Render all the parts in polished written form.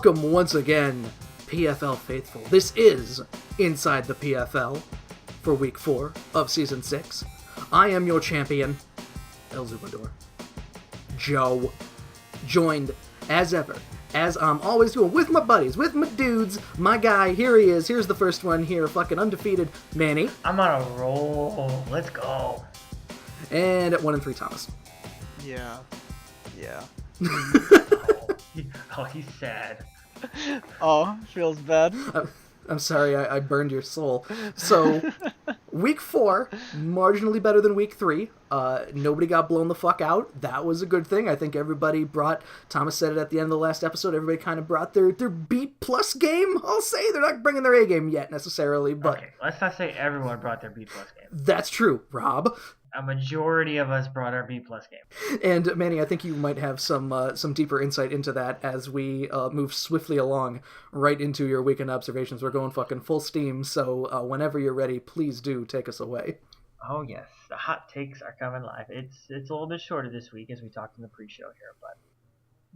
Welcome once again, PFL faithful. This is Inside the PFL for Week 4 of Season 6. I am your champion, El Zumador, Joe, joined as ever, as I'm always doing, with my buddies, with my dudes, my guy, here he is, here's the first one here, fucking undefeated, Manny. I'm on a roll, let's go. And at 1-3, Thomas. Yeah. Oh, he's sad. Oh, feels bad. I'm sorry, I burned your soul. So, Week 4, marginally better than Week 3. Nobody got blown the fuck out. That was a good thing. I think everybody brought, Thomas said it at the end of the last episode, everybody kind of brought their B-plus game, I'll say. They're not bringing their A game yet, necessarily, but... Okay, let's not say everyone brought their B-plus game. That's true, Rob. A majority of us brought our B-plus game. And, Manny, I think you might have some deeper insight into that as we move swiftly along right into your weekend observations. We're going fucking full steam, so whenever you're ready, please do take us away. Oh, yes. The hot takes are coming live. It's a little bit shorter this week, as we talked in the pre-show here, but...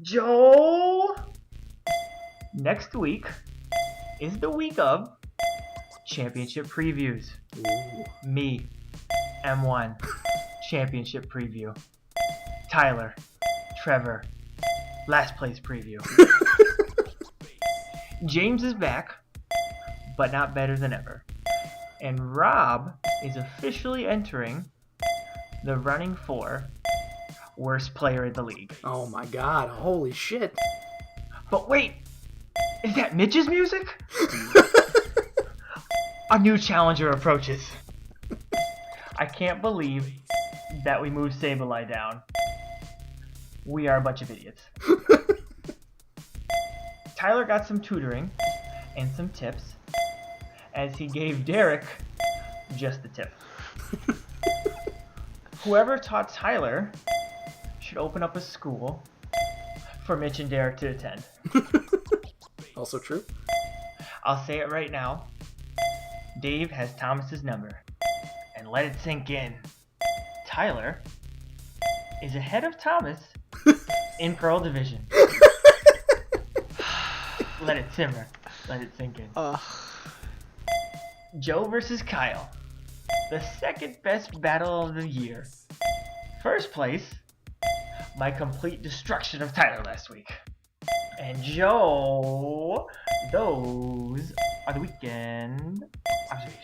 Joe! Next week is the week of championship previews. Ooh. Me. M1 championship preview. Tyler, Trevor, last place preview. James is back, but not better than ever. And Rob is officially entering the running for worst player in the league. Oh my god, holy shit. But wait, is that Mitch's music? A new challenger approaches. I can't believe that we moved Sableye down. We are a bunch of idiots. Tyler got some tutoring and some tips as he gave Derek just the tip. Whoever taught Tyler should open up a school for Mitch and Derek to attend. Also true. I'll say it right now. Dave has Thomas's number. And let it sink in. Tyler is ahead of Thomas in Pearl Division. Let it simmer. Let it sink in. Joe versus Kyle. The second best battle of the year. First place, my complete destruction of Tyler last week. And Joe, those are the weekend observations.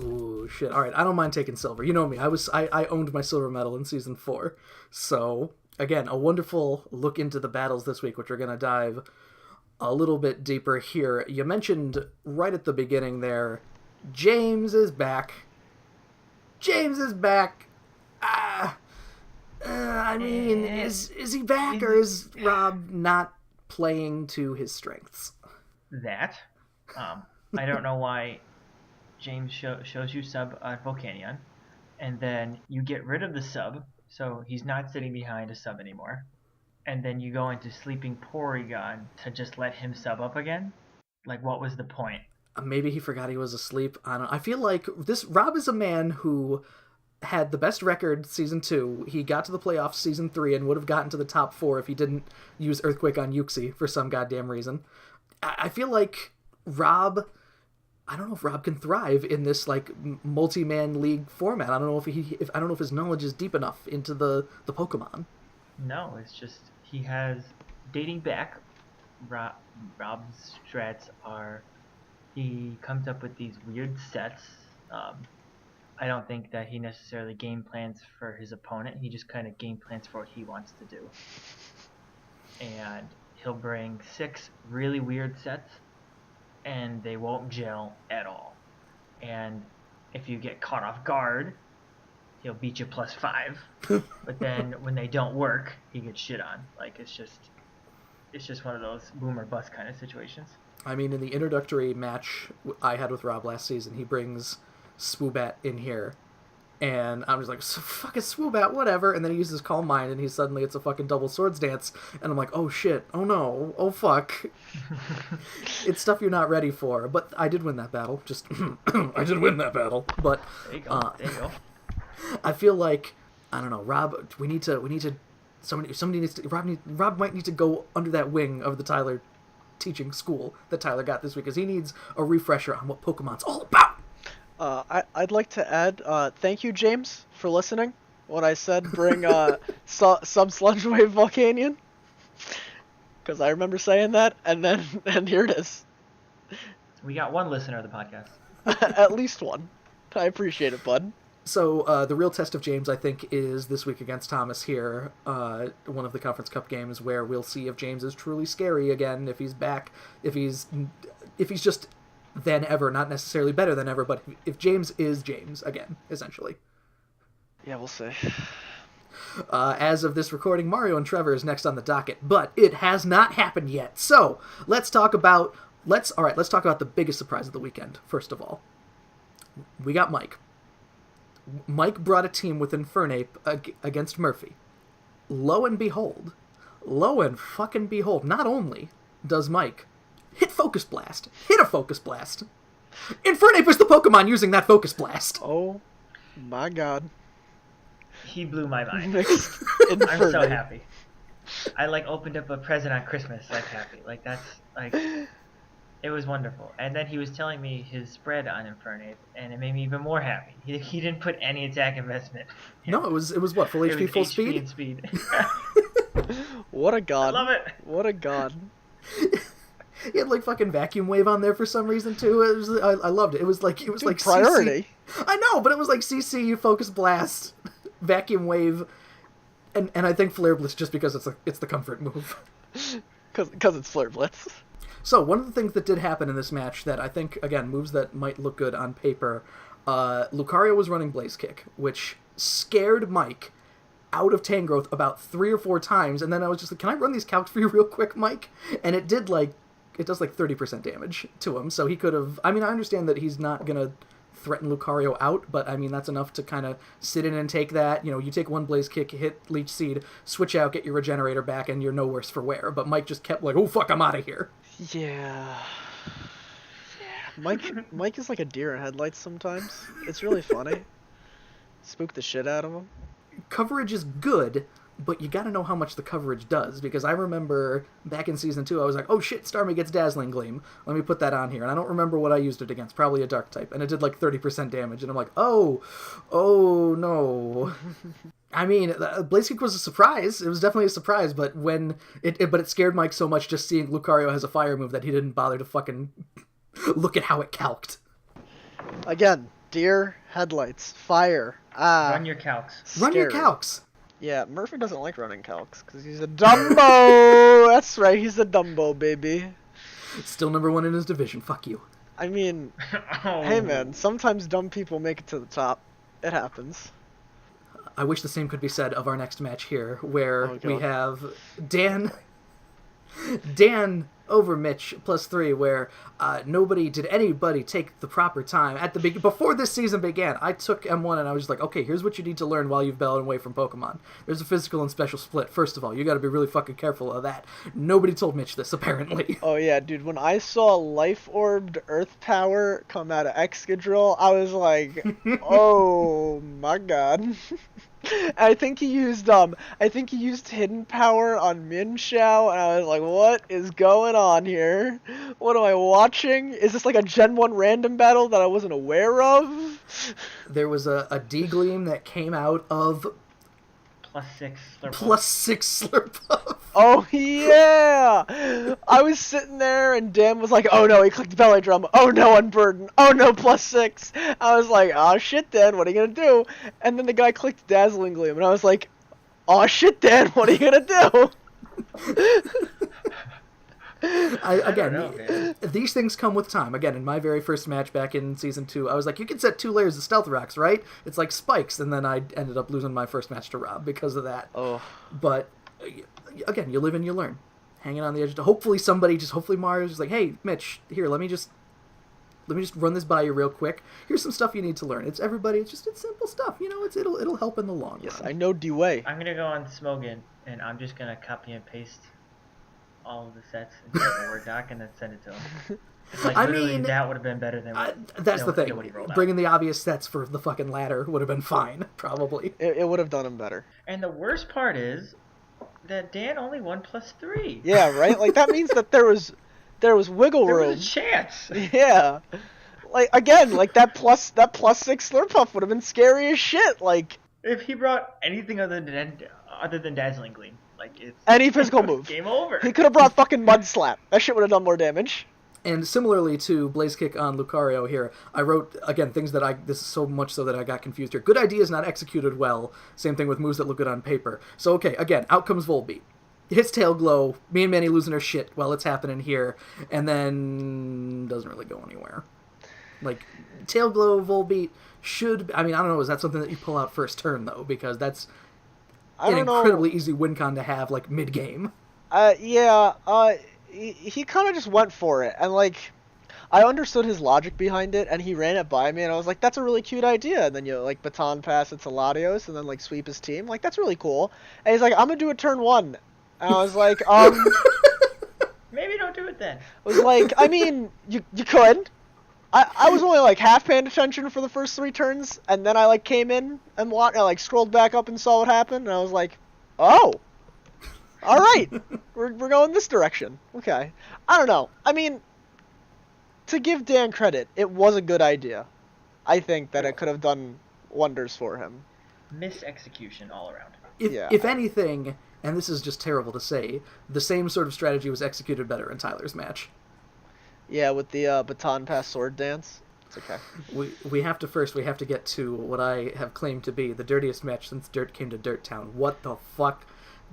Ooh, shit. Alright, I don't mind taking silver. You know me, I owned my silver medal in Season 4. So, again, a wonderful look into the battles this week, which we're going to dive a little bit deeper here. You mentioned right at the beginning there, James is back. James is back. I mean, is he back, or is Rob not playing to his strengths? That, I don't know why James shows you sub on Pokenalysis, and then you get rid of the sub, so he's not sitting behind a sub anymore, and then you go into Sleeping Porygon to just let him sub up again? Like, what was the point? Maybe he forgot he was asleep. I feel like Rob is a man who had the best record Season 2. He got to the playoffs Season 3 and would have gotten to the top 4 if he didn't use Earthquake on Yuxi for some goddamn reason. I feel like Rob... I don't know if Rob can thrive in this like multi-man league format. I don't know if his knowledge is deep enough into the Pokemon. No, it's just he has dating back. Rob's strats are he comes up with these weird sets. I don't think that he necessarily game plans for his opponent. He just kind of game plans for what he wants to do. And he'll bring 6 really weird sets, and they won't gel at all. And if you get caught off guard, he'll beat you +5. But then when they don't work, he gets shit on. Like, it's just one of those boom or bust kind of situations. I mean, in the introductory match I had with Rob last season, he brings Swoobat in here, and I'm just like, fucking Swoobat, whatever, and then he uses Calm Mind, and it's a fucking double swords dance, and I'm like, oh shit, oh no, oh fuck. It's stuff you're not ready for, but I did win that battle, I did win that battle, but... There you go, there you go. I feel like, I don't know, Rob, we need to, somebody needs to, Rob might need to go under that wing of the Tyler teaching school that Tyler got this week, because he needs a refresher on what Pokemon's all about. I'd like to add, thank you, James, for listening when I said bring sub Sludge Wave Volcanion. Because I remember saying that, and here it is. We got one listener of the podcast. At least one. I appreciate it, bud. So the real test of James, I think, is this week against Thomas here, one of the Conference Cup games, where we'll see if James is truly scary again, if he's back, if he's just than ever, not necessarily better than ever, but if James is James again, essentially. Yeah, we'll see. As of this recording, Mario and Trevor is next on the docket, but it has not happened yet. So let's talk about the biggest surprise of the weekend. First of all, we got Mike. Mike brought a team with Infernape against Murphy. Lo and fucking behold, not only does Mike hit a Focus Blast. Infernape was the Pokemon using that Focus Blast. Oh my god. He blew my mind. I'm I'm so happy. I opened up a present on Christmas happy. It was wonderful. And then he was telling me his spread on Infernape, and it made me even more happy. He didn't put any attack investment. No, it was what, full it HP, was full HP speed? and speed. What a god. I love it. What a god. He had fucking Vacuum Wave on there for some reason too. It was, I loved it. It was Dude, like priority. CC. I know, but it was like CC, Focus Blast, Vacuum Wave, and I think Flare Blitz just because it's the comfort move. Because it's Flare Blitz. So, one of the things that did happen in this match that I think, again, moves that might look good on paper, Lucario was running Blaze Kick, which scared Mike out of Tangrowth about 3 or 4 times, and then I was just like, can I run these calcs for you real quick, Mike? And it does 30% damage to him, so he could have... I mean, I understand that he's not going to threaten Lucario out, but I mean, that's enough to kind of sit in and take that. You know, you take one Blaze Kick, hit Leech Seed, switch out, get your Regenerator back, and you're no worse for wear. But Mike just kept oh fuck, I'm out of here. Yeah. Mike is like a deer in headlights sometimes. It's really funny. Spook the shit out of him. Coverage is good, but you gotta know how much the coverage does, because I remember back in Season 2, I was like, oh shit, Starmie gets Dazzling Gleam. Let me put that on here. And I don't remember what I used it against. Probably a Dark type. And it did 30% damage. And I'm like, oh no. I mean, Blaze Kick was a surprise. It was definitely a surprise, but it scared Mike so much just seeing Lucario has a fire move that he didn't bother to fucking look at how it calced. Again, deer, headlights, fire. Run your calcs. Run your calcs. Yeah, Murphy doesn't like running calcs because he's a Dumbo. That's right, he's a Dumbo, baby. Still number 1 in his division. Fuck you. I mean, hey man, sometimes dumb people make it to the top. It happens. I wish the same could be said of our next match here, where we have Dan over Mitch +3, where did anybody take the proper time at the before this season began. I took M1 and I was just like, okay, here's what you need to learn while you've been away from Pokemon. There's a physical and special split. First of all, you got to be really fucking careful of that. Nobody told Mitch this, apparently. Oh yeah, dude, when I saw Life Orbed Earth Power come out of Excadrill, I was like, oh my god. I think he used Hidden Power on Minshao, and I was like, what is going on here? What am I watching? Is this like a Gen 1 random battle that I wasn't aware of? There was a D-Gleam that came out of +6 Slurpuff. +6 Slurpuff. Oh yeah! I was sitting there and Dan was like, oh no, he clicked Belly Drum. Oh no, Unburden. Oh no, +6. I was like, oh shit, Dan, what are you gonna do? And then the guy clicked Dazzling Gleam, and I was like, oh shit, Dan, what are you gonna do? These things come with time. Again, in my very first match back in Season 2, I was like, you can set 2 layers of Stealth Rocks, right? It's like spikes, and then I ended up losing my first match to Rob because of that. Oh. But, again, you live and you learn. Hanging on the edge. Hopefully Mario's just like, hey, Mitch, here, let me just run this by you real quick. Here's some stuff you need to learn. It's simple stuff. You know, it'll help in the long run. Yes, I know D-Way. I'm gonna go on Smogan, and I'm just gonna copy and paste all of the sets into a Word doc and then send it to him. That would have been better than that's the thing. Bringing the obvious sets for the fucking ladder would have been fine, probably. It would have done him better. And the worst part is that Dan only won +3. Yeah, right? Like, that means that there was there was wiggle There room. was a chance. Yeah. Like, again, like, that plus 6 Slurpuff would have been scary as shit, like... If he brought anything other than Dazzling Gleam, like, it's... Any physical move. Game over. He could have brought fucking Mud Slap. That shit would have done more damage. And similarly to Blaze Kick on Lucario here, I wrote, again, things that this is so much so that I got confused here. Good ideas not executed well. Same thing with moves that look good on paper. So, okay, again, out comes Volbeat. Hits Tail Glow, me and Manny losing our shit while it's happening here, and then doesn't really go anywhere. Like, Tail Glow, Volbeat should... I mean, I don't know, is that something that you pull out first turn, though? Because that's an incredibly easy win con to have, like, mid-game. He kind of just went for it, and, like, I understood his logic behind it, and he ran it by me, and I was like, that's a really cute idea. And then you, like, baton pass it to Latios, and then, like, sweep his team. Like, that's really cool. And he's like, I'm gonna do a turn 1. And I was like, Maybe don't do it then. I was like, I mean, you could. I was only, like, half paying attention for the first 3 turns, and then I, like, came in and like, scrolled back up and saw what happened, and I was like, oh. All right, we're going this direction. Okay. I don't know. I mean, to give Dan credit, it was a good idea. I think that it could have done wonders for him. Misexecution all around. If anything, and this is just terrible to say, the same sort of strategy was executed better in Tyler's match. Yeah, with the baton pass sword dance. It's okay. We have to get to what I have claimed to be the dirtiest match since Dirt came to Dirt Town. What the fuck?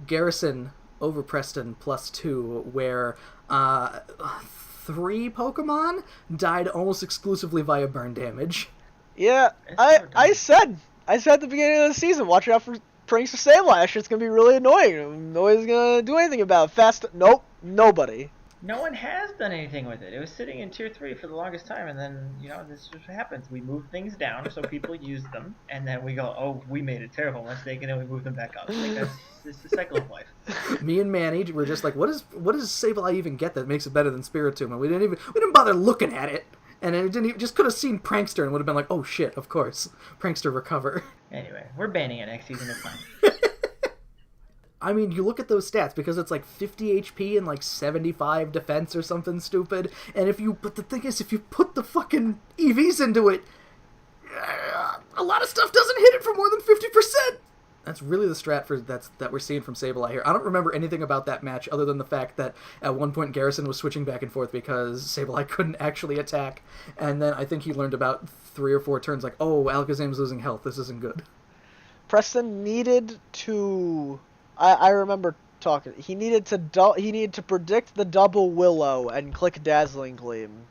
Garrison over Preston +2, where 3 Pokemon died almost exclusively via burn damage. Yeah, I said at the beginning of the season, watch out for Pranks of Sableye. It's gonna be really annoying. Nobody's gonna do anything about it. Nope, nobody. No one has done anything with it. It was sitting in Tier 3 for the longest time, and then, this just happens. We move things down so people use them, and then we go, oh, we made a terrible mistake, and then we move them back up. Like, it's the cycle of life. Me and Manny were just like, what does Sableye even get that makes it better than Spiritomb? And we didn't bother looking at it, and it didn't even, just could have seen Prankster and would have been like, oh shit, of course, Prankster recover. Anyway, we're banning it next season. It's fine. I mean, you look at those stats, because it's like 50 HP and like 75 defense or something stupid, and but the thing is, if you put the fucking EVs into it, a lot of stuff doesn't hit it for more than 50%! That's really the strat that we're seeing from Sableye here. I don't remember anything about that match other than the fact that at one point Garrison was switching back and forth because Sableye couldn't actually attack, and then I think he learned about 3 or 4 turns like, oh, Alakazam's losing health, this isn't good. Preston needed to... I remember talking. He needed to predict the double Willow and click Dazzling Gleam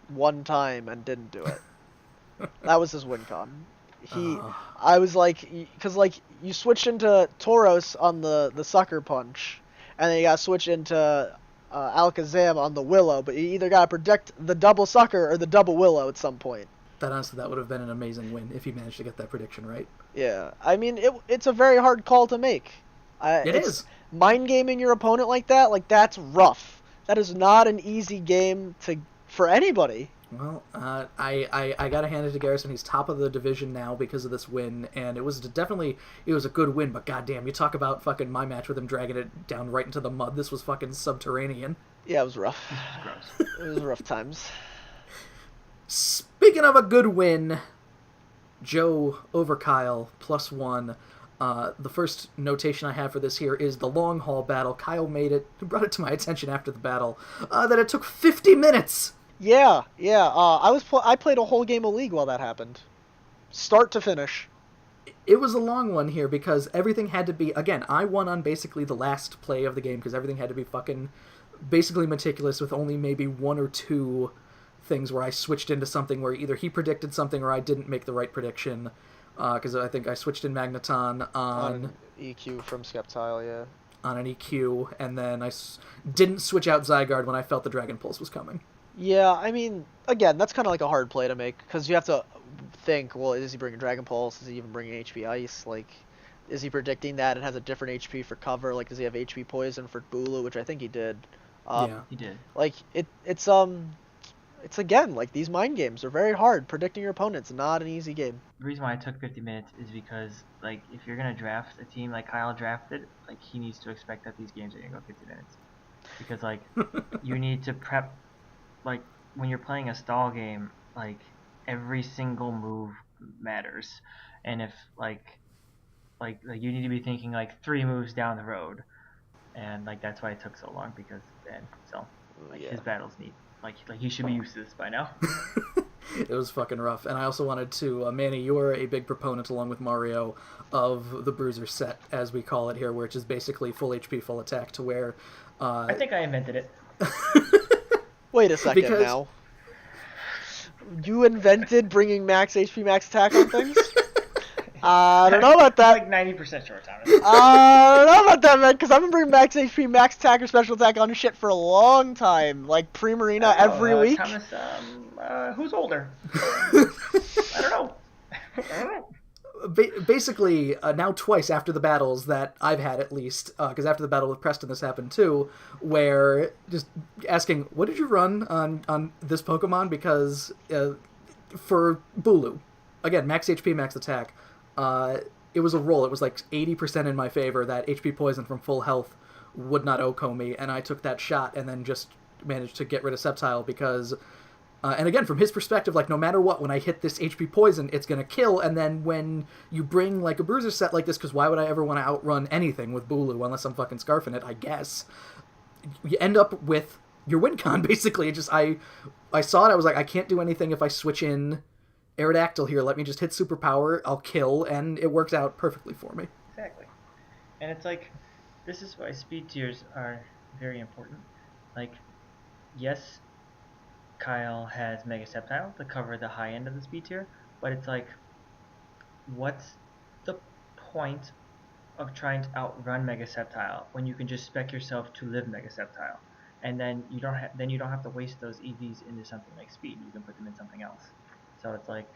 1 time and didn't do it. That was his win con. I was like, because like you switch into Tauros on the Sucker Punch, and then you gotta switch into Alakazam on the Willow, but you either gotta predict the double Sucker or the double Willow at some point. That would have been an amazing win if he managed to get that prediction right. Yeah, I mean it's a very hard call to make. It is. Mind gaming your opponent like that, that's rough. That is not an easy game for anybody. Well, I gotta hand it to Garrison. He's top of the division now because of this win, and it was a good win. But goddamn, you talk about fucking my match with him dragging it down right into the mud. This was fucking subterranean. Yeah, it was rough. Gross. It was rough times. Speaking of a good win, Joe over Kyle +1. The first notation I have for this here is the long haul battle. Kyle brought it to my attention after the battle, that it took 50 minutes! Yeah. I played a whole game of League while that happened. Start to finish. It was a long one here because everything had to be... Again, I won on basically the last play of the game because everything had to be fucking basically meticulous with only maybe 1 or 2 things where I switched into something where either he predicted something or I didn't make the right prediction. Because I think I switched in Magneton on EQ from Sceptile, yeah. On an EQ, and then I didn't switch out Zygarde when I felt the Dragon Pulse was coming. Yeah, I mean, again, that's kind of like a hard play to make, because you have to think, well, is he bringing Dragon Pulse? Is he even bringing HP Ice? Like, is he predicting that it has a different HP for cover? Like, does he have HP Poison for Bulu, which I think he did. Yeah, he did. Like, it's again, like, these mind games are very hard. Predicting your opponent's not an easy game. The reason why it took 50 minutes is because, like, if you're going to draft a team like Kyle drafted, like, he needs to expect that these games are going to go 50 minutes. because like you need to prep, like when you're playing a stall game, like every single move matters, and if like you need to be thinking like 3 moves down the road, and like that's why it took so long because and so like Yeah. his battles need like he should be used to this by now. It was fucking rough. And I also wanted to, Manny, you're a big proponent, along with Mario, of the Bruiser set, as we call it here, which is basically full HP, full attack, to where... I think I invented it. Wait a second Because- now. You invented bringing max HP, max attack on things? I don't know about that. Like 90% short time. I don't know about that, man, because I've been bringing max HP, max attack, or special attack on shit for a long time. Like pre-marina every week. Thomas, who's older? I don't know. Basically, now twice after the battles that I've had, at least, because after the battle with Preston this happened too, where just asking, what did you run on this Pokemon? Because for Bulu, again, max HP, max attack, it was a roll. It was like 80% in my favor that HP poison from full health would not OHKO me, and I took that shot and then just managed to get rid of Sceptile because... and again, from his perspective, like, no matter what, when I hit this HP poison, it's going to kill, and then when you bring, like, a Bruiser set like this, because why would I ever want to outrun anything with Bulu unless I'm fucking scarfing it, I guess, you end up with your win con, basically. It just, I saw it, I was like, I can't do anything if I switch in Aerodactyl here, let me just hit Superpower, I'll kill, and it worked out perfectly for me. Exactly. And it's like, this is why speed tiers are very important. Like, yes, Kyle has Mega Sceptile to cover the high end of the speed tier, but it's like, what's the point of trying to outrun Mega Sceptile when you can just spec yourself to live Mega Sceptile, and then you don't have to waste those EVs into something like speed. You can put them in something else. So it's like,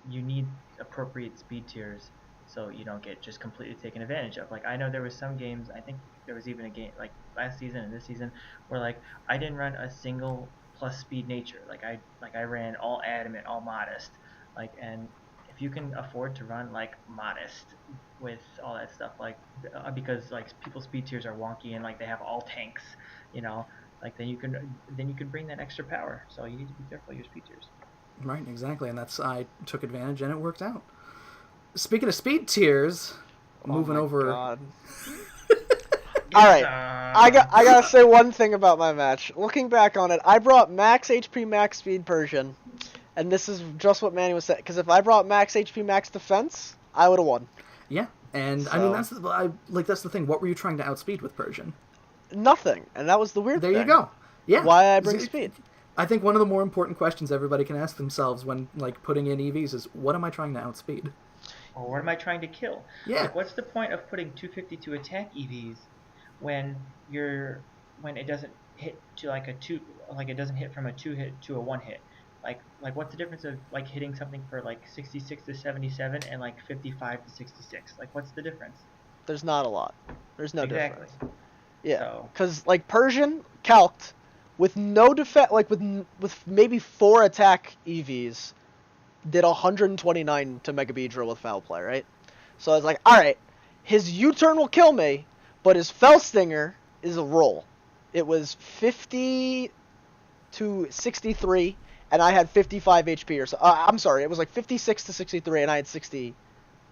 you need appropriate speed tiers so you don't get just completely taken advantage of. Like, I know there was some games, I think there was even a game like last season and this season where like I didn't run a single plus speed nature. Like I ran all adamant, all modest. Like, and if you can afford to run like modest with all that stuff, like because like people's speed tiers are wonky and like they have all tanks, you know, like then you can bring that extra power. So you need to be careful of your speed tiers. Right, exactly, and I took advantage and it worked out. Speaking of speed tiers, moving over. God. All right, I gotta say one thing about my match. Looking back on it, I brought max HP, max speed Persian, and this is just what Manny was saying. Because if I brought max HP, max defense, I would have won. Yeah, and So... I mean that's the thing. What were you trying to outspeed with Persian? Nothing, and that was the weird thing. There you go. Yeah. Why I bring speed? I think one of the more important questions everybody can ask themselves when like putting in EVs is, what am I trying to outspeed? Or what am I trying to kill? Yeah. Like, what's the point of putting 252 attack EVs when it doesn't hit to like a 2, like it doesn't hit from a 2 hit to a 1 hit? Like what's the difference of like hitting something for like 66 to 77 and like 55 to 66? Like, what's the difference? There's not a lot. There's no Exactly. difference. Yeah, So- because like Persian calced with no defense, like with maybe 4 attack EVs, did 129 to Mega Beedrill with Foul Play, right? So I was like, all right, his U-turn will kill me, but his Fell Stinger is a roll. It was 50 to 63, and I had 55 HP or so. I'm sorry, it was like 56 to 63, and I had 60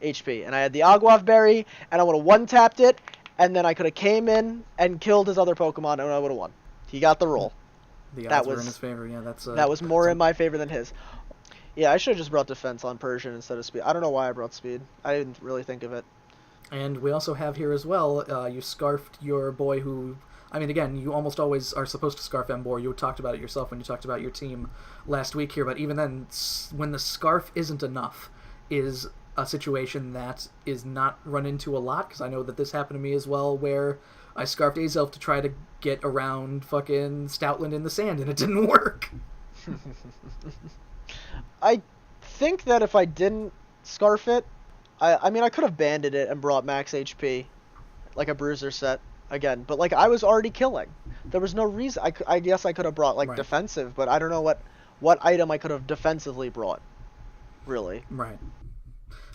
HP. And I had the Aguav Berry, and I would have one-tapped it, and then I could have came in and killed his other Pokemon, and I would have won. He got the roll. The That odds were was- in his favor. Yeah, that's That was more in my favor than his. Yeah, I should have just brought defense on Persian instead of speed. I don't know why I brought speed. I didn't really think of it. And we also have here as well, you scarfed your boy who... I mean, again, you almost always are supposed to scarf Emboar. You talked about it yourself when you talked about your team last week here, but even then, when the scarf isn't enough is a situation that is not run into a lot, because I know that this happened to me as well, where I scarfed Azelf to try to get around fucking Stoutland in the sand, and it didn't work. I think that if I didn't scarf it, I mean, I could have banded it and brought max HP, like a Bruiser set again. But like, I was already killing. There was no reason. I guess I could have brought like Right. defensive, but I don't know what item I could have defensively brought. Really. Right.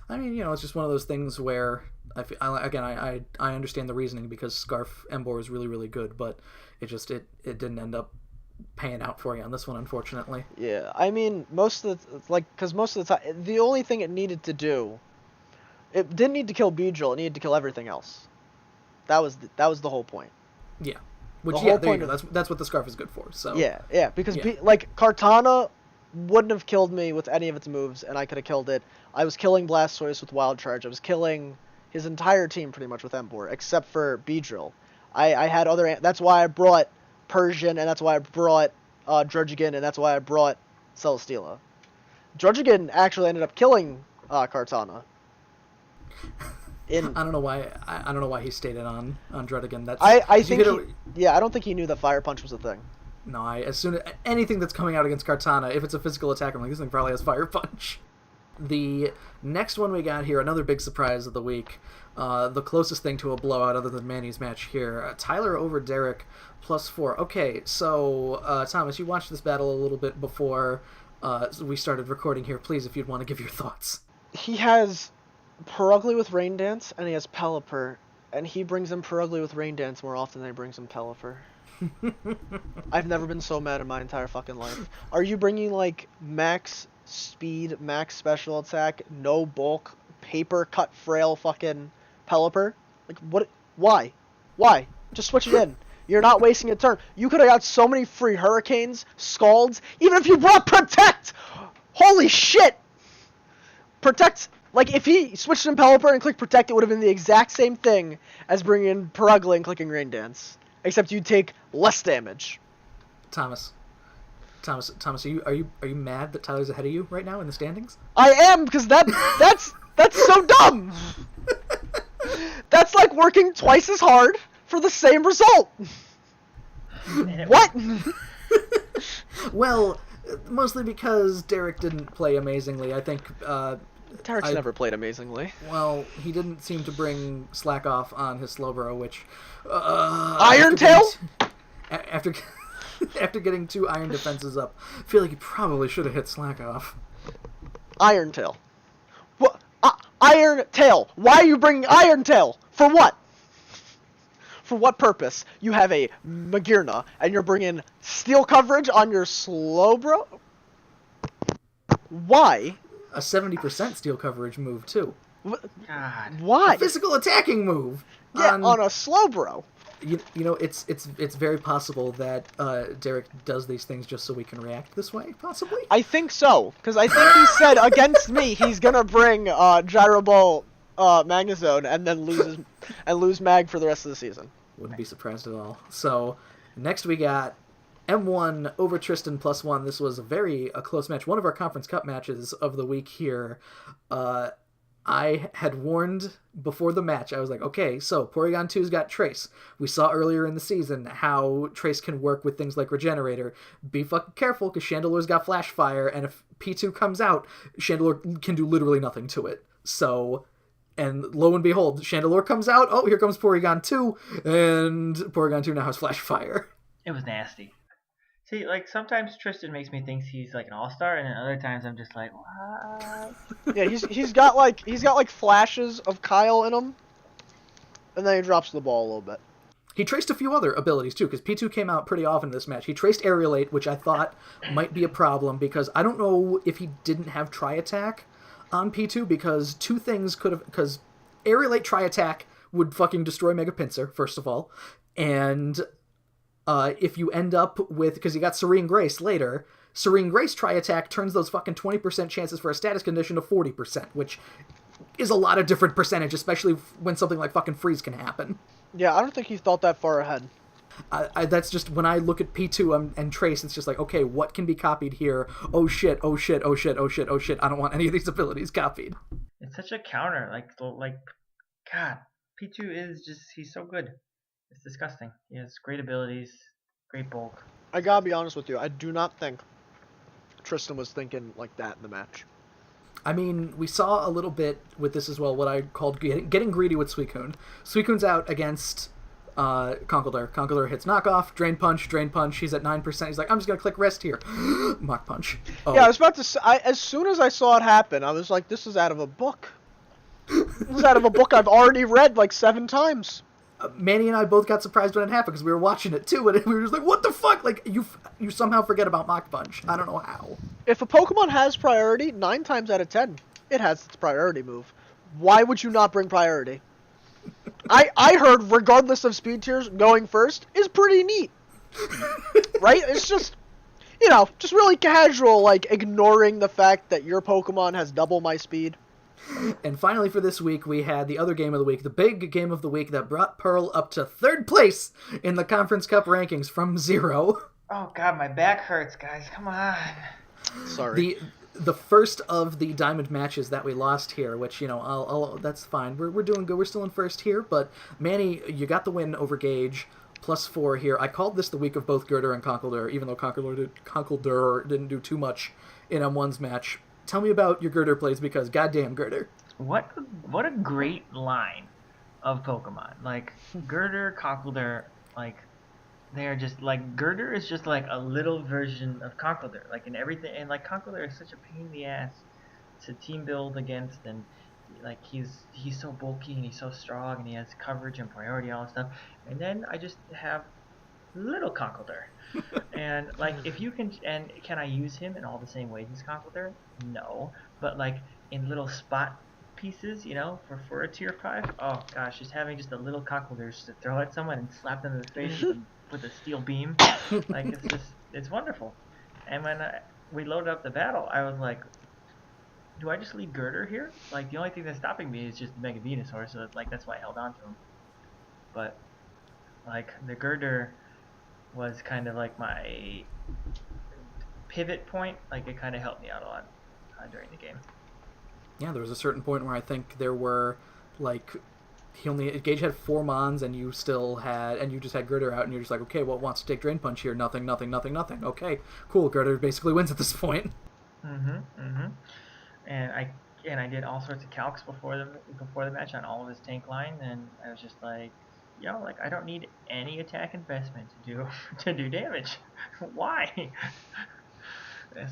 I mean, you know, it's just one of those things where I understand the reasoning because Scarf Embor is really, really good, but it didn't end up paying out for you on this one, unfortunately. Yeah, I mean, most of the time, the only thing it needed to do, it didn't need to kill Beedrill, it needed to kill everything else. That was the whole point. Yeah. Which, The yeah, whole there you point go. of- That's what the Scarf is good for, so... Yeah, because, Yeah. Kartana wouldn't have killed me with any of its moves, and I could have killed it. I was killing Blastoise with Wild Charge. I was killing his entire team pretty much with Emboar, except for Beedrill. I had other... That's why I brought Persian, and that's why I brought Druddigon, and that's why I brought Celesteela. Druddigon actually ended up killing Kartana. I don't know why he stayed in on Druddigon. That's I don't think he knew that Fire Punch was a thing. No, as soon as anything that's coming out against Kartana, if it's a physical attack, I'm like, this thing probably has Fire Punch. The next one we got here, another big surprise of the week, the closest thing to a blowout other than Manny's match here, Tyler over Derek +4. Okay, so Thomas, you watched this battle a little bit before we started recording here. Please, if you'd want to give your thoughts. He has Purugly with Rain Dance, and he has Pelipper, and he brings in Purugly with Rain Dance more often than he brings in Pelipper. I've never been so mad in my entire fucking life. Are you bringing, max speed, max special attack, no bulk, paper cut frail fucking Pelipper? What? Why? Just switch it in. You're not wasting a turn. You could have got so many free Hurricanes, Scalds, even if you brought Protect! Holy shit! Protect... if he switched in Pelipper and clicked Protect, it would have been the exact same thing as bringing in Purugly and clicking Rain Dance. Except you'd take less damage. Thomas, are you mad that Tyler's ahead of you right now in the standings? I am, because that's so dumb! That's like working twice as hard for the same result! What? Well, mostly because Derek didn't play amazingly. I think Derek's never played amazingly. Well, he didn't seem to bring slack off on his Slowbro, which... Iron Tail? After getting 2 Iron Defenses up, I feel like he probably should have hit slack off. Iron Tail. What? Iron Tail! Why are you bringing Iron Tail? For what? For what purpose? You have a Magearna, and you're bringing Steel coverage on your Slowbro? Why? A 70% steel coverage move, too. God. Why? A physical attacking move! Yeah, on a Slowbro. You know, it's very possible that Derek does these things just so we can react this way, possibly? I think so, because I think he said against me he's gonna bring Gyro Ball Magnezone and then lose Mag for the rest of the season. Wouldn't be surprised at all. So, next we got M1 over Tristan +1. This was a close match. One of our Conference Cup matches of the week here. I had warned before the match, I was like, okay, so Porygon 2's got Trace. We saw earlier in the season how Trace can work with things like Regenerator. Be fucking careful, because Chandelore's got Flash Fire, and if P2 comes out, Chandelure can do literally nothing to it. So, and lo and behold, Chandelure comes out, oh, here comes Porygon 2, and Porygon 2 now has Flash Fire. It was nasty. See, sometimes Tristan makes me think he's an all-star, and then other times I'm just like, what? Yeah, he's got flashes of Kyle in him, and then he drops the ball a little bit. He traced a few other abilities, too, because P2 came out pretty often in this match. He traced Aerialate, which I thought might be a problem, because I don't know if he didn't have Tri-Attack on P2, because two things could have... Because Aerialate Tri-Attack would fucking destroy Mega Pinsir, first of all, and... if you end up with... Because you got Serene Grace later. Serene Grace Tri-Attack turns those fucking 20% chances for a status condition to 40%, which is a lot of different percentage, especially when something like fucking Freeze can happen. Yeah, I don't think he thought that far ahead. That's just... When I look at P2 and Trace, it's just like, okay, what can be copied here? Oh shit, oh shit, oh shit, oh shit, oh shit. I don't want any of these abilities copied. It's such a counter. God, P2 is just... He's so good. It's disgusting. He has great abilities, great bulk. I gotta be honest with you, I do not think Tristan was thinking like that in the match. I mean, we saw a little bit with this as well, what I called getting greedy with Suicune. Suicune's out against Conkeldurr. Conkeldurr hits knockoff, Drain Punch, he's at 9%. He's like, I'm just gonna click rest here. Mach Punch. Oh. Yeah, I was about to say, as soon as I saw it happen, I was like, this is out of a book. was out of a book I've already read like 7 times. Manny and I both got surprised when it happened because we were watching it too, and we were just like, "What the fuck?" Like you somehow forget about Mach Punch. I don't know how. If a Pokemon has priority, 9 times out of 10, it has its priority move. Why would you not bring priority? I heard, regardless of speed tiers, going first is pretty neat. Right? It's just, just really casual, like ignoring the fact that your Pokemon has double my speed. And finally for this week, we had the other game of the week, the big game of the week that brought Pearl up to 3rd place in the Conference Cup rankings from 0. Oh god, my back hurts, guys. Come on. Sorry. The first of the diamond matches that we lost here, which, that's fine. We're doing good. We're still in first here, but Manny, you got the win over Gage, +4 here. I called this the week of both Girder and Conkeldurr, even though Conkeldurr didn't do too much in M1's match. Tell me about your Girder plays, because goddamn Girder. What a great line of Pokemon. Like, Girder, Conkeldurr, like, they're just, like, Girder is just, like, a little version of Conkeldurr. Like, in everything, and, like, Conkeldurr is such a pain in the ass to team build against, and, like, he's so bulky, and he's so strong, and he has coverage and priority, all that stuff. And then I just have little Conkeldurr. And, like, if you can, and can I use him in all the same ways as Conkeldurr? No. But, like, in little spot pieces, for a tier 5, oh gosh, just having just a little Conkeldurr just to throw at someone and slap them in the face with a steel beam, like, it's wonderful. And when we loaded up the battle, I was like, do I just leave Girder here? Like, the only thing that's stopping me is just Mega Venusaur, so like that's why I held on to him. But, like, the Girder was kind of like my pivot point. Like, it kind of helped me out a lot during the game. Yeah, there was a certain point where I think there were, like, Gage had 4 Mons, and you just had Girder out, and you're just like, okay, what wants to take Drain Punch here? Nothing. Okay, cool. Girder basically wins at this point. And I did all sorts of calcs before the match on all of his tank line, and I was just like, I don't need any attack investment to do damage. Why?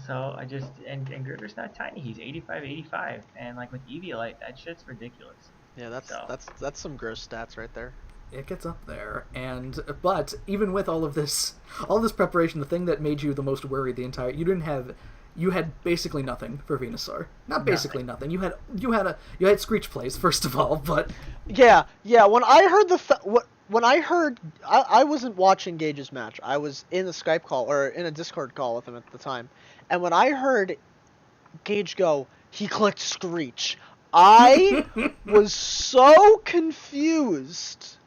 So I just and Girder's not tiny. He's 85, and like with Eviolite, that shit's ridiculous. Yeah, that's some gross stats right there. It gets up there, but even with all this preparation, the thing that made you the most worried you had basically nothing for Venusaur. Not basically nothing. You had Screech plays first of all, but yeah. When I heard I wasn't watching Gage's match. I was in a Skype call or in a Discord call with him at the time, and when I heard Gage go, he clicked Screech. I was so confused.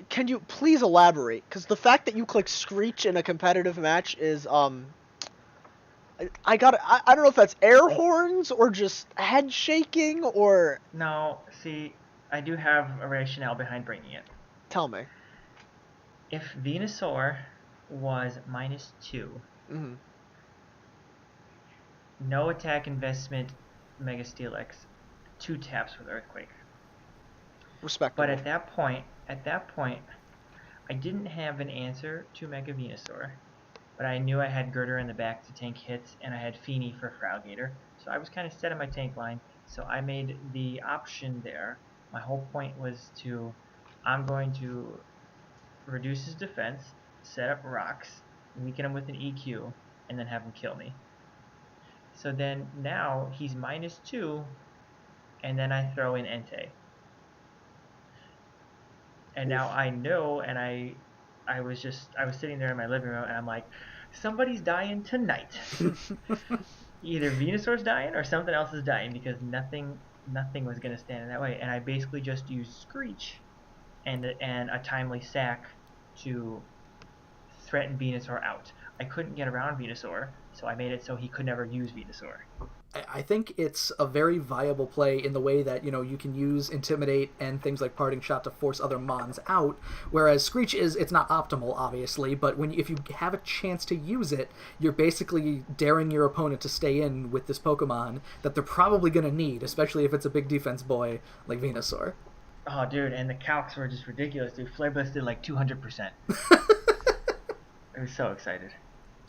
Can you please elaborate? Because the fact that you click Screech in a competitive match is I don't know if that's air horns or just head shaking or... No, see, I do have a rationale behind bringing it. Tell me. If Venusaur was -2, no attack investment, Mega Steelix, 2 taps with Earthquake. Respectable. But at that point, I didn't have an answer to Mega Venusaur. But I knew I had Girder in the back to tank hits, and I had Feeny for Frowgator. So I was kind of set on my tank line. So I made the option there. My whole point was I'm going to reduce his defense, set up rocks, weaken him with an EQ, and then have him kill me. So then now he's -2, and then I throw in Entei. And now I know, and I was sitting there in my living room, and I'm like, somebody's dying tonight. Either Venusaur's dying or something else is dying, because nothing was going to stand in that way. And I basically just used Screech and a timely sack to threaten Venusaur out. I couldn't get around Venusaur, so I made it so he could never use Venusaur. I think it's a very viable play in the way that, you can use Intimidate and things like Parting Shot to force other Mons out, whereas Screech it's not optimal, obviously, but if you have a chance to use it, you're basically daring your opponent to stay in with this Pokemon that they're probably going to need, especially if it's a big defense boy like Venusaur. Oh, dude, and the calcs were just ridiculous, dude. Flare Blitz did like 200%. I was so excited.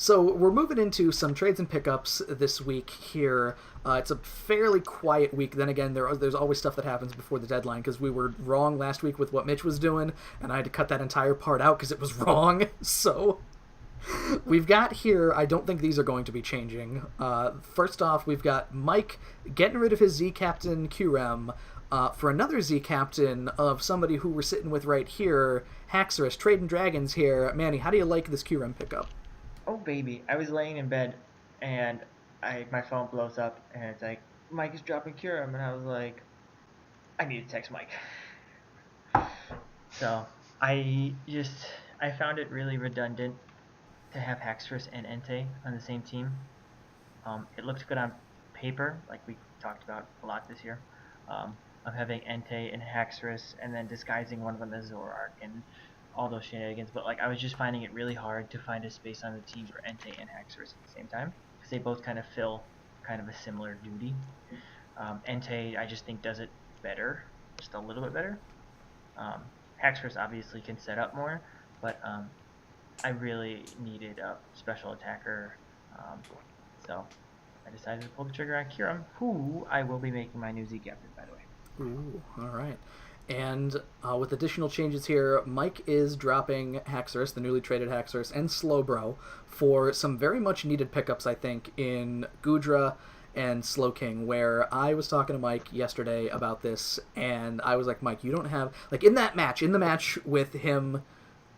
So we're moving into some trades and pickups this week here. It's a fairly quiet week. Then again, there's always stuff that happens before the deadline because we were wrong last week with what Mitch was doing, and I had to cut that entire part out because it was wrong. So we've got here, I don't think these are going to be changing. First off, we've got Mike getting rid of his Z-Captain QREM for another Z-Captain of somebody who we're sitting with right here, Haxorus, Trading Dragons here. Manny, how do you like this QREM pickup? Oh baby, I was laying in bed and my phone blows up and it's like, Mike is dropping Curum, and I was like, I need to text Mike. So I found it really redundant to have Haxorus and Entei on the same team. It looked good on paper, like we talked about a lot this year, of having Entei and Haxorus and then disguising one of them as Zoroark and all those shenanigans, but like I was just finding it really hard to find a space on the team for Entei and Haxorus at the same time because they both kind of fill kind of a similar duty. Entei I just think does it better, just a little bit better. Haxorus obviously can set up more, but I really needed a special attacker, so I decided to pull the trigger on Kyurem, who I will be making my new Z captain, by the way. Ooh, all right. And with additional changes here, Mike is dropping Haxorus, the newly traded Haxorus, and Slowbro for some very much needed pickups, I think, in Goodra and Slowking, where I was talking to Mike yesterday about this, and I was like, Mike, you don't have... Like, in the match with him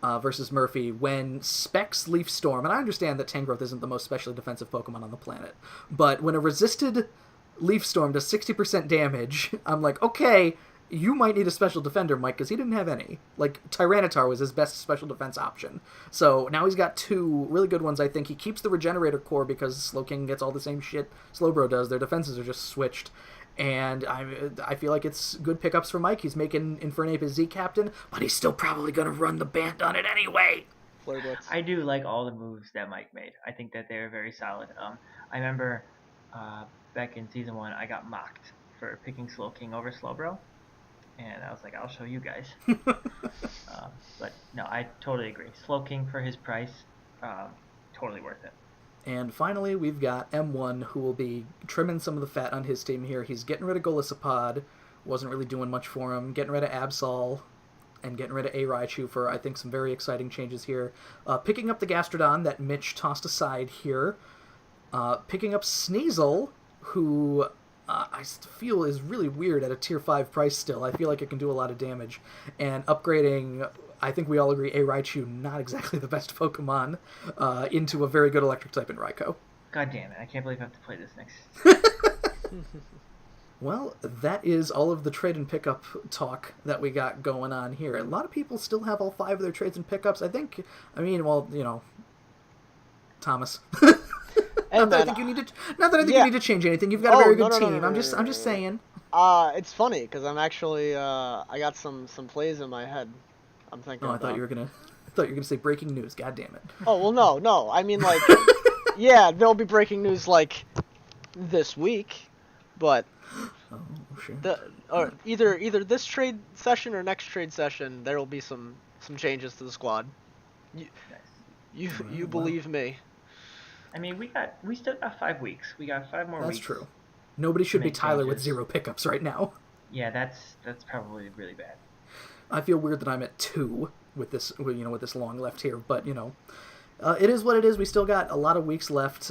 versus Murphy, when Specs Leaf Storm, and I understand that Tangrowth isn't the most specially defensive Pokemon on the planet, but when a resisted Leaf Storm does 60% damage, I'm like, okay... You might need a special defender, Mike, because he didn't have any. Like, Tyranitar was his best special defense option. So now he's got two really good ones, I think. He keeps the Regenerator core because Slowking gets all the same shit Slowbro does. Their defenses are just switched. And I feel like it's good pickups for Mike. He's making Infernape his Z-Captain, but he's still probably going to run the band on it anyway. I do like all the moves that Mike made. I think that they're very solid. I remember back in Season 1, I got mocked for picking Slowking over Slowbro. And I was like, I'll show you guys. But no, I totally agree. Slowking for his price, totally worth it. And finally, we've got M1, who will be trimming some of the fat on his team here. He's getting rid of Golisopod, wasn't really doing much for him. Getting rid of Absol, and getting rid of A Raichu for, I think, some very exciting changes here. Picking up the Gastrodon that Mitch tossed aside here. Picking up Sneasel, who... I feel is really weird at a tier 5 price still. I feel like it can do a lot of damage. And upgrading, I think we all agree, A Raichu, not exactly the best Pokemon, into a very good electric type in Raikou. God damn it, I can't believe I have to play this next. Well, that is all of the trade and pickup talk that we got going on here. A lot of people still have all 5 of their trades and pickups. Thomas. Not that I think you need to change anything. You've got a very good team. I'm just saying. It's funny because I'm actually I got some plays in my head. I'm thinking. Oh, I thought you were gonna say breaking news. God damn it. Oh well, no. I mean, like, yeah, there'll be breaking news like this week, but sure. Either this trade session or next trade session, there will be some changes to the squad. You believe me. I mean, we still got 5 weeks. We got 5 more weeks. That's true. Nobody should be Tyler with 0 pickups right now. Yeah, that's probably really bad. I feel weird that I'm at 2 with this long left here, but it is what it is. We still got a lot of weeks left.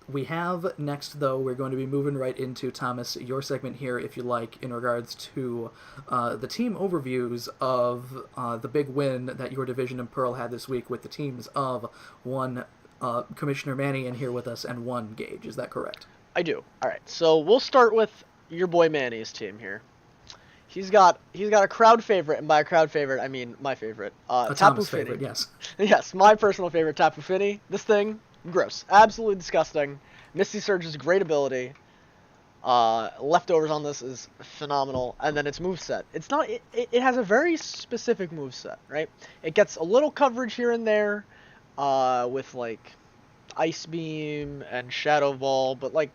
We have next, though, we're going to be moving right into, Thomas, your segment here, if you like, in regards to the team overviews of the big win that your division and Pearl had this week with the teams of one Commissioner Manny in here with us and one Gage. Is that correct? I do. All right. So we'll start with your boy Manny's team here. He's got a crowd favorite, and by a crowd favorite I mean my favorite. A Thomas favorite, yes. Yes, my personal favorite, Tapu Fini. This thing, gross, absolutely disgusting. Misty Surge is a great ability. Leftovers on this is phenomenal, and then its moveset. It's not. It has a very specific moveset, right? It gets a little coverage here and there. With like Ice Beam and Shadow Ball, but like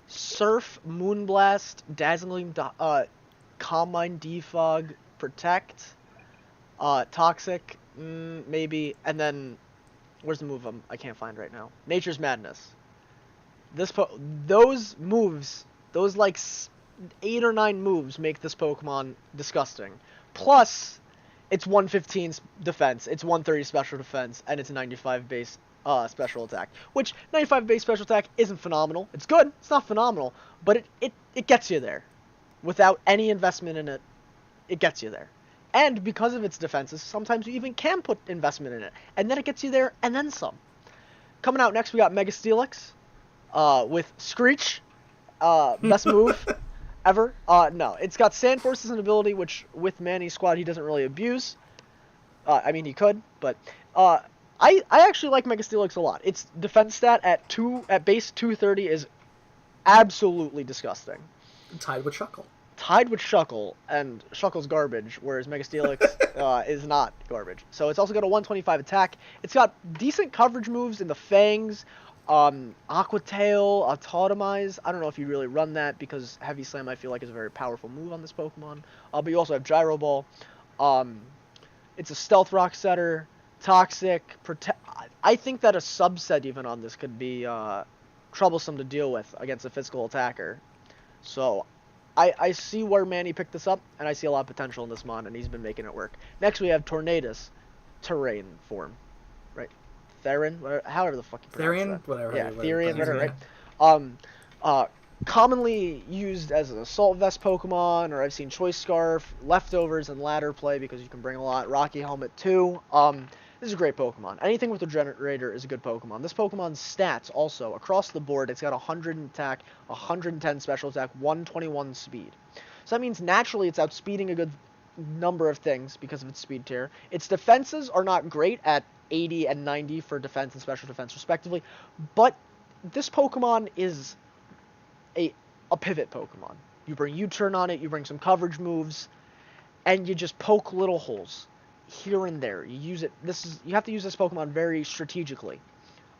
Surf, Moonblast, Dazzling, Calm Mind, Defog, Protect, Toxic, maybe, and then Where's the move I can't find right now? Nature's Madness. Those moves, those like 8 or 9 moves make this Pokemon disgusting. Plus, it's 115 defense, it's 130 special defense, and it's a 95 base special attack. Which 95 base special attack isn't phenomenal. It's good. It's not phenomenal, but it gets you there. Without any investment in it, it gets you there. And because of its defenses, sometimes you even can put investment in it, and then it gets you there and then some. Coming out next, we got Mega Steelix with Screech, best move ever. No, it's got Sand Force as an ability, which with Manny's squad he doesn't really abuse. I mean, he could, but I actually like Mega Steelix a lot. Its defense stat at base 230 is absolutely disgusting. Tied with Shuckle. Tied with Shuckle, and Shuckle's garbage, whereas Mega Steelix is not garbage. So it's also got a 125 attack. It's got decent coverage moves in the Fangs, Aqua Tail, Autotomize. I don't know if you really run that, because Heavy Slam I feel like is a very powerful move on this Pokemon. But you also have Gyro Ball. It's a Stealth Rock setter, Toxic, I think that a subset even on this could be troublesome to deal with against a physical attacker. So I see where Manny picked this up, and I see a lot of potential in this mon, and he's been making it work. Next we have Tornadus, Terrain form, right? Theron, however the fuck you pronounce that. Whatever. Yeah, Therian, whatever, right? Commonly used as an Assault Vest Pokemon, or I've seen Choice Scarf, Leftovers, and Ladder play because you can bring a lot. Rocky Helmet too. This is a great Pokemon. Anything with a generator is a good Pokemon. This Pokemon's stats also, across the board, it's got 100 attack, 110 special attack, 121 speed. So that means naturally it's outspeeding a good number of things because of its speed tier. Its defenses are not great at 80 and 90 for defense and special defense respectively, but this Pokemon is a pivot Pokemon. You bring U-turn on it, you bring some coverage moves, and you just poke little holes here and there. You use it. You have to use this Pokemon very strategically.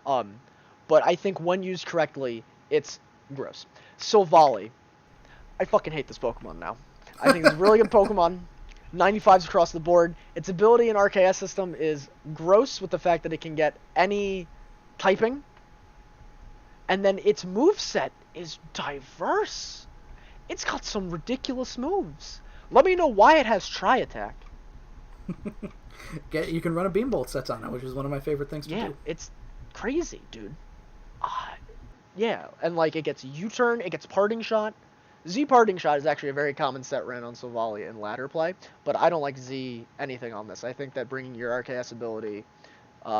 But I think when used correctly, it's gross. Silvally. I fucking hate this Pokemon now. I think it's a really good Pokemon. 95s across the board. Its ability in RKS system is gross with the fact that it can get any typing. And then its moveset is diverse. It's got some ridiculous moves. Let me know why it has Tri-Attack. You can run a Beam Bolt set on it, which is one of my favorite things to do. Yeah, it's crazy, dude. Yeah, and like it gets U-turn, it gets Parting Shot. Z Parting Shot is actually a very common set ran on Silvally in ladder play, but I don't like Z anything on this. I think that bringing your RKS ability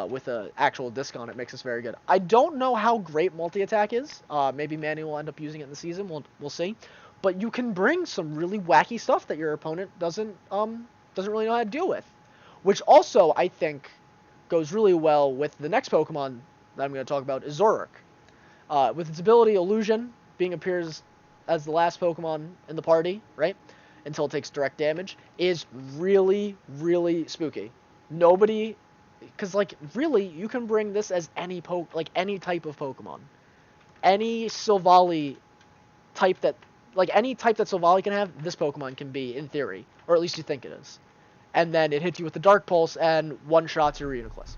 with an actual disc on it makes this very good. I don't know how great multi-attack is. Maybe Manny will end up using it in the season. We'll see. But you can bring some really wacky stuff that your opponent doesn't really know how to deal with. Which also, I think, goes really well with the next Pokemon that I'm going to talk about, is Zoroark. With its ability Illusion, being appears as the last Pokemon in the party, right? Until it takes direct damage, is really, really spooky. Nobody... Because, like, really, you can bring this as any type of Pokemon. Any Silvally type that... Like, any type that Silvally can have, this Pokemon can be, in theory. Or at least you think it is. And then it hits you with the Dark Pulse and one-shots your Reuniclus.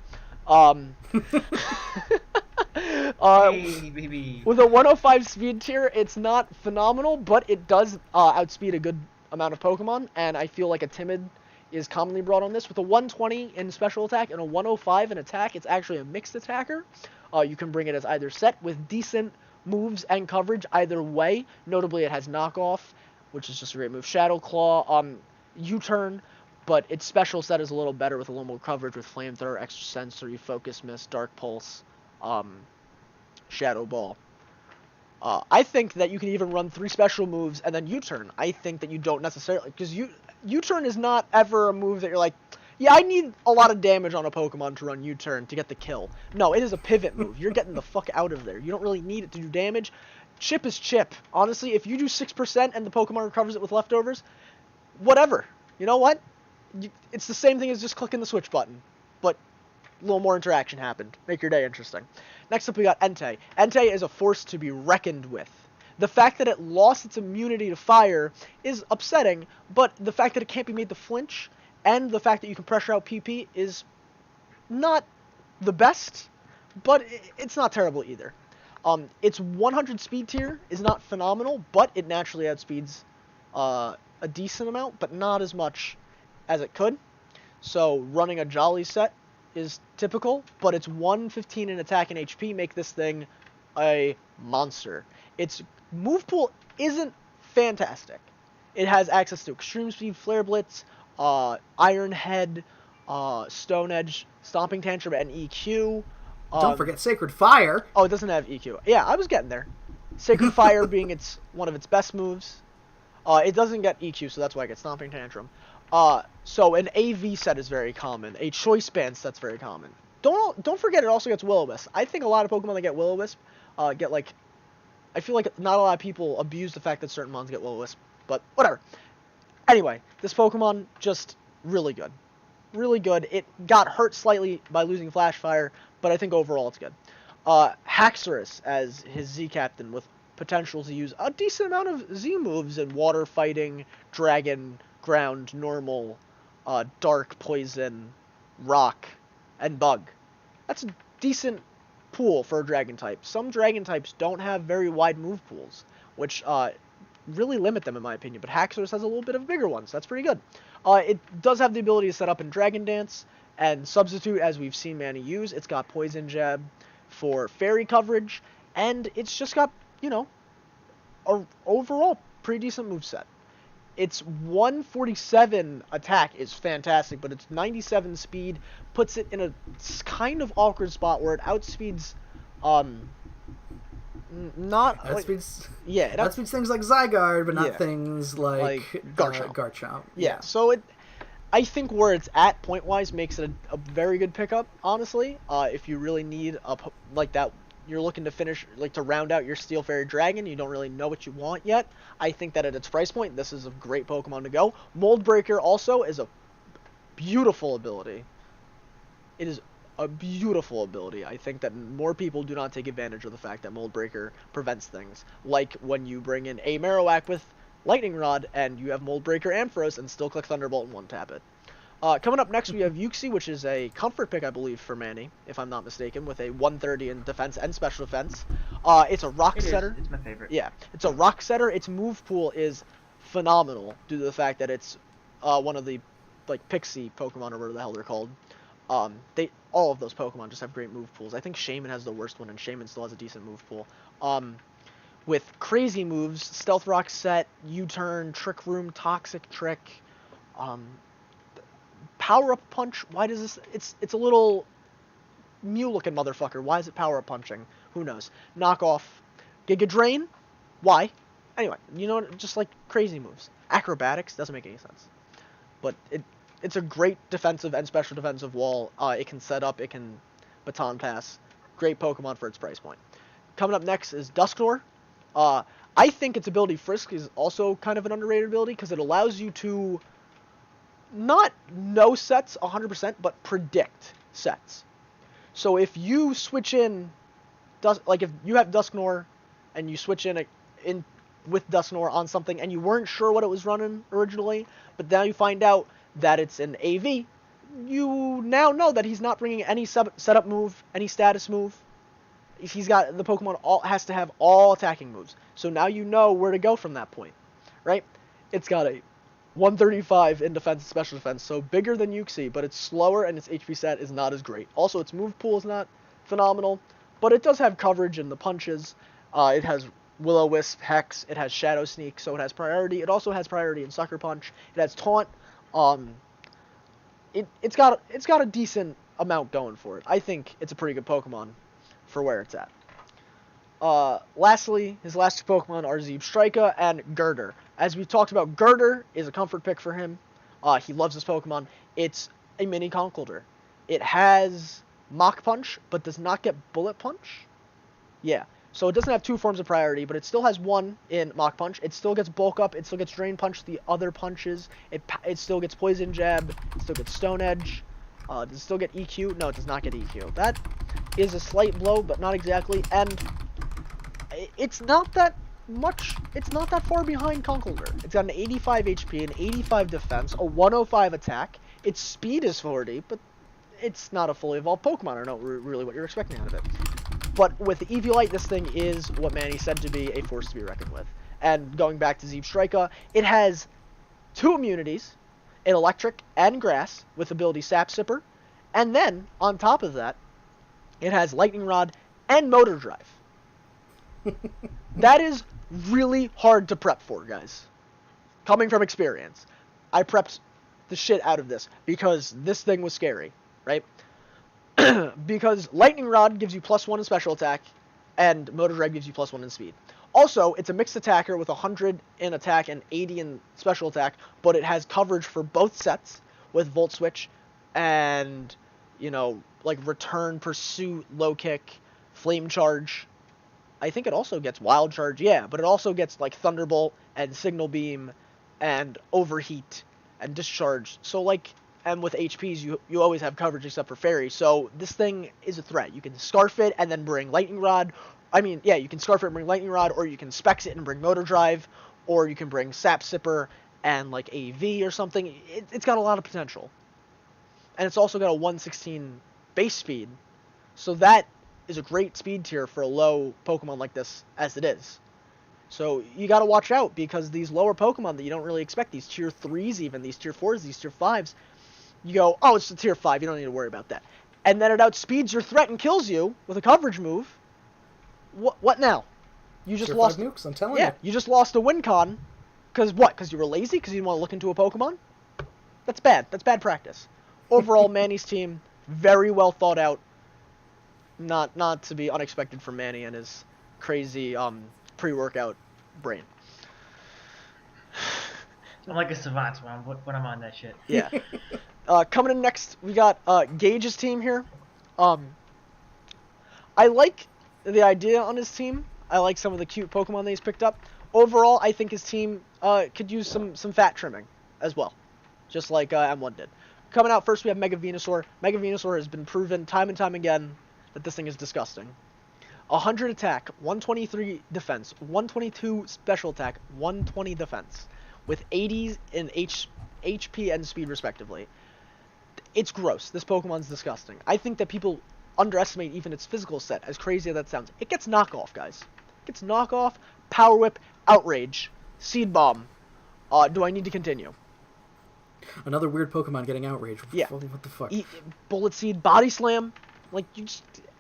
Hey, baby. With a 105 speed tier, it's not phenomenal, but it does outspeed a good amount of Pokemon, and I feel like a Timid is commonly brought on this. With a 120 in special attack and a 105 in attack, it's actually a mixed attacker. You can bring it as either set with decent moves and coverage either way. Notably, it has Knockoff, which is just a great move. Shadow Claw, U-turn, but its special set is a little better with a little more coverage with Flamethrower, Extra Sensory, Focus Mist, Dark Pulse, Shadow Ball. I think that you can even run 3 special moves and then U-turn. I think that you don't necessarily... Because U-turn is not ever a move that you're like, yeah, I need a lot of damage on a Pokemon to run U-turn to get the kill. No, it is a pivot move. You're getting the fuck out of there. You don't really need it to do damage. Chip is chip. Honestly, if you do 6% and the Pokemon recovers it with leftovers, whatever. You know what? It's the same thing as just clicking the switch button. But a little more interaction happened. Make your day interesting. Next up, we got Entei. Entei is a force to be reckoned with. The fact that it lost its immunity to fire is upsetting, but the fact that it can't be made to flinch, and the fact that you can pressure out PP is not the best, but it's not terrible either. Its 100 speed tier is not phenomenal, but it naturally outspeeds a decent amount, but not as much as it could. So running a Jolly set is typical, but its 115 in attack and HP make this thing a monster. Its move pool isn't fantastic. It has access to Extreme Speed, Flare Blitz, Iron Head, Stone Edge, Stomping Tantrum, and EQ. Don't forget Sacred Fire. Oh, it doesn't have EQ. Yeah, I was getting there. Sacred Fire being one of its best moves. It doesn't get EQ, so that's why I get Stomping Tantrum. So an AV set is very common. A Choice Band set's very common. Don't forget it also gets Will-O-Wisp. I think a lot of Pokemon that get Will-O-Wisp get like... I feel like not a lot of people abuse the fact that certain mons get Will-O-Wisp, but whatever. Anyway, this Pokemon, just really good. Really good. It got hurt slightly by losing Flash Fire, but I think overall it's good. Haxorus as his Z Captain with potential to use a decent amount of Z moves in Water, Fighting, Dragon, Ground, Normal, Dark, Poison, Rock, and Bug. That's a decent pool for a Dragon type. Some Dragon types don't have very wide move pools, which really limit them in my opinion, but Haxorus has a little bit of bigger ones. That's pretty good. It does have the ability to set up in Dragon Dance and Substitute, as we've seen Manny use. It's got Poison Jab for Fairy coverage, and it's just got, you know, a overall pretty decent moveset. Its 147 attack is fantastic, but its 97 speed puts it in a kind of awkward spot where it outspeeds, not outspeeds, like, yeah, it outspeeds things like Zygarde, but not yeah, things like Garchomp. Yeah, so I think where it's at point-wise makes it a very good pickup, honestly. If you really need like that, you're looking to finish, like to round out your Steel Fairy Dragon, you don't really know what you want yet. I think that at its price point, this is a great Pokemon to go. Mold Breaker also is a beautiful ability. It is a beautiful ability. I think that more people do not take advantage of the fact that Mold Breaker prevents things. Like when you bring in a Marowak with Lightning Rod and you have Mold Breaker Ampharos and still click Thunderbolt and one-tap it. Coming up next, we have Uxie, which is a comfort pick, I believe, for Manny, if I'm not mistaken, with a 130 in defense and special defense. It's a rock setter. It's my favorite. Yeah, it's a rock setter. Its move pool is phenomenal due to the fact that it's one of the like Pixie Pokemon or whatever the hell they're called. All of those Pokemon just have great move pools. I think Shaman has the worst one, and Shaman still has a decent move pool. With crazy moves, Stealth Rock Set, U-Turn, Trick Room, Toxic Trick, Power Up Punch. Why does this? It's a little Mew-looking motherfucker. Why is it Power Up Punching? Who knows? Knock off Giga Drain. Why? Anyway, you know, just like crazy moves. Acrobatics doesn't make any sense, but it's a great defensive and special defensive wall. It can set up. It can baton pass. Great Pokemon for its price point. Coming up next is Dusknoir. I think its ability Frisk is also kind of an underrated ability because it allows you to not know sets 100%, but predict sets. So if you switch in, if you have Dusknoir and you switch in with Dusknoir on something and you weren't sure what it was running originally, but now you find out that it's an AV, you now know that he's not bringing any setup move, any status move. He's got the Pokemon has to have all attacking moves. So now you know where to go from that point, right? It's got a 135 in defense and special defense, so bigger than Uxie, but it's slower and its HP stat is not as great. Also, its move pool is not phenomenal, but it does have coverage in the punches. It has Will-O-Wisp, Hex, it has Shadow Sneak, so it has priority. It also has priority in Sucker Punch. It has Taunt. It's got a decent amount going for it. I think it's a pretty good Pokemon for where it's at. Lastly, his last two Pokemon are Zebstrika and Girder. As we talked about, Girder is a comfort pick for him. He loves this Pokemon. It's a mini Conkeldurr. It has Mach Punch, but does not get Bullet Punch. Yeah, so it doesn't have two forms of priority, but it still has one in Mach Punch. It still gets Bulk Up. It still gets Drain Punch. The other punches, it still gets Poison Jab. It still gets Stone Edge. Does it still get EQ? No, it does not get EQ. That is a slight blow, but not exactly. And it's not that much. It's not that far behind Conkeldurr. It's got an 85 HP, an 85 defense, a 105 attack. Its speed is 40, but it's not a fully evolved Pokemon. I don't know really what you're expecting out of it. But with the Eviolite, this thing is what Manny said to be a force to be reckoned with. And going back to Zebstrika, it has 2 immunities, an electric and grass, with ability Sap Sipper. And then, on top of that, it has Lightning Rod and Motor Drive. That is really hard to prep for, guys. Coming from experience. I prepped the shit out of this because this thing was scary, right? Because Lightning Rod gives you +1 in special attack, and Motor Drive gives you +1 in speed. Also, it's a mixed attacker with 100 in attack and 80 in special attack, but it has coverage for both sets with Volt Switch and, like Return, Pursuit, Low Kick, Flame Charge. I think it also gets Wild Charge, yeah, but it also gets like Thunderbolt and Signal Beam and Overheat and Discharge. So and with HPs, you always have coverage except for Fairy. So this thing is a threat. You can Scarf it and then bring Lightning Rod. You can Scarf it and bring Lightning Rod, or you can Specs it and bring Motor Drive, or you can bring Sap Sipper and like AV or something. It's got a lot of potential. And it's also got a 116 base speed. So that is a great speed tier for a low Pokemon like this as it is. So you got to watch out, because these lower Pokemon that you don't really expect, these tier 3s even, these tier 4s, these tier 5s, you go, oh, it's a tier 5, you don't need to worry about that. And then it outspeeds your threat and kills you with a coverage move. What now? You just tier lost... 5 nukes, I'm telling you. you. You just lost a win con. Because what? Because you were lazy? Because you didn't want to look into a Pokemon? That's bad. That's bad practice. Overall, Manny's team, very well thought out. Not to be unexpected for Manny and his crazy pre-workout brain. I'm like a savant when I'm on that shit. Yeah. Coming in next, we got Gage's team here. I like the idea on his team. I like some of the cute Pokemon that he's picked up. Overall, I think his team could use some fat trimming as well, just like M1 did. Coming out first, we have Mega Venusaur. Mega Venusaur has been proven time and time again that this thing is disgusting. 100 attack, 123 defense, 122 special attack, 120 defense, with 80s in HP and speed respectively. It's gross. This Pokemon's disgusting. I think that people underestimate even its physical set, as crazy as that sounds. It gets knockoff, guys. It gets knockoff, Power Whip, Outrage, Seed Bomb. Do I need to continue? Another weird Pokemon getting Outrage. Yeah. What the fuck? Bullet Seed, Body Slam.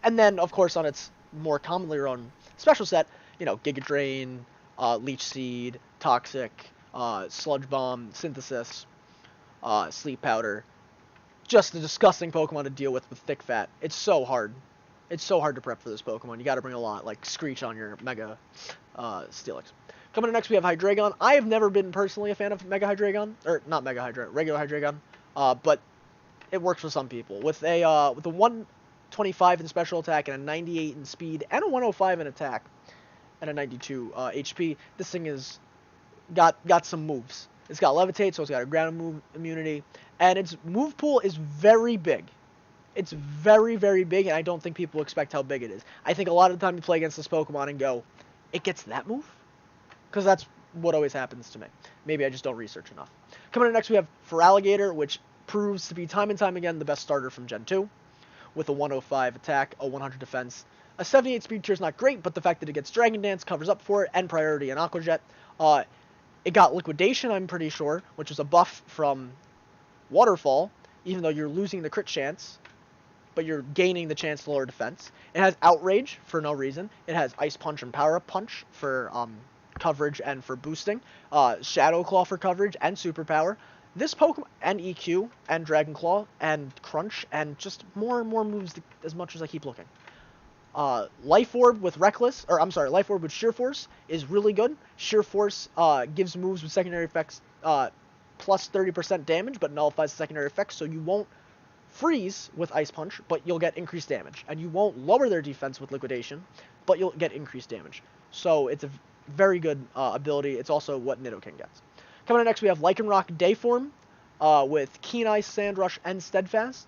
And then, of course, on its more commonly run special set, Giga Drain, Leech Seed, Toxic, Sludge Bomb, Synthesis, Sleep Powder. Just a disgusting Pokemon to deal with thick fat. It's so hard. It's so hard to prep for this Pokemon. You gotta bring a lot, like Screech on your Mega Steelix. Coming up next, we have Hydreigon. I have never been personally a fan of Mega Hydreigon. Or, not Mega Hydreigon, regular Hydreigon. But it works for some people. With a 125 in special attack and a 98 in speed and a 105 in attack and a 92 HP, this thing is got some moves. It's got Levitate, so it's got a ground move immunity, and its move pool is very big. It's very, very big, and I don't think people expect how big it is. I think a lot of the time you play against this Pokemon and go, it gets that move? Because that's what always happens to me. Maybe I just don't research enough. Coming up next, we have Feraligatr, which proves to be time and time again the best starter from Gen 2, with a 105 attack, a 100 defense. A 78 speed tier is not great, but the fact that it gets Dragon Dance covers up for it, and Priority and Aqua Jet. It got Liquidation, I'm pretty sure, which is a buff from Waterfall, even though you're losing the crit chance, but you're gaining the chance to lower defense. It has Outrage for no reason. It has Ice Punch and Power Up Punch for coverage and for boosting. Shadow Claw for coverage and Superpower. This Pokemon, and EQ, and Dragon Claw, and Crunch, and just more and more moves as much as I keep looking. Life Orb with Life Orb with Sheer Force is really good. Sheer Force gives moves with secondary effects plus 30% damage, but nullifies the secondary effects, so you won't freeze with Ice Punch, but you'll get increased damage. And you won't lower their defense with Liquidation, but you'll get increased damage. So it's a very good ability. It's also what Nidoking gets. Coming up next, we have Lycanroc Dayform with Keen Ice, Sand Rush, and Steadfast.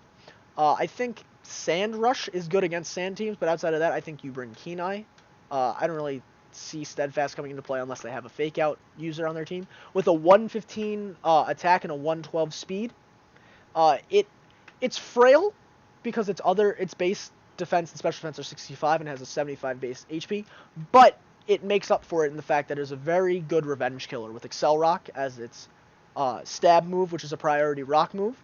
I think Sand Rush is good against Sand teams, but outside of that, I think you bring Keen Eye. I don't really see Steadfast coming into play unless they have a Fake Out user on their team. With a 115 attack and a 112 speed, it's frail, because its base defense and special defense are 65 and has a 75 base HP, but it makes up for it in the fact that it is a very good revenge killer with Excel Rock as its stab move, which is a priority rock move.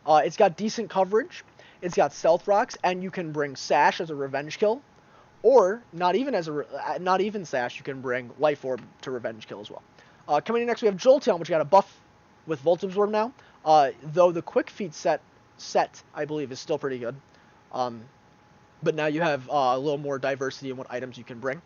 It's got decent coverage. It's got stealth rocks, and you can bring Sash as a revenge kill, or not even Sash. You can bring Life Orb to revenge kill as well. Coming in next, we have Jolteon, which got a buff with Volt Absorb now. Though the Quick Feet set I believe is still pretty good. But now you have a little more diversity in what items you can bring.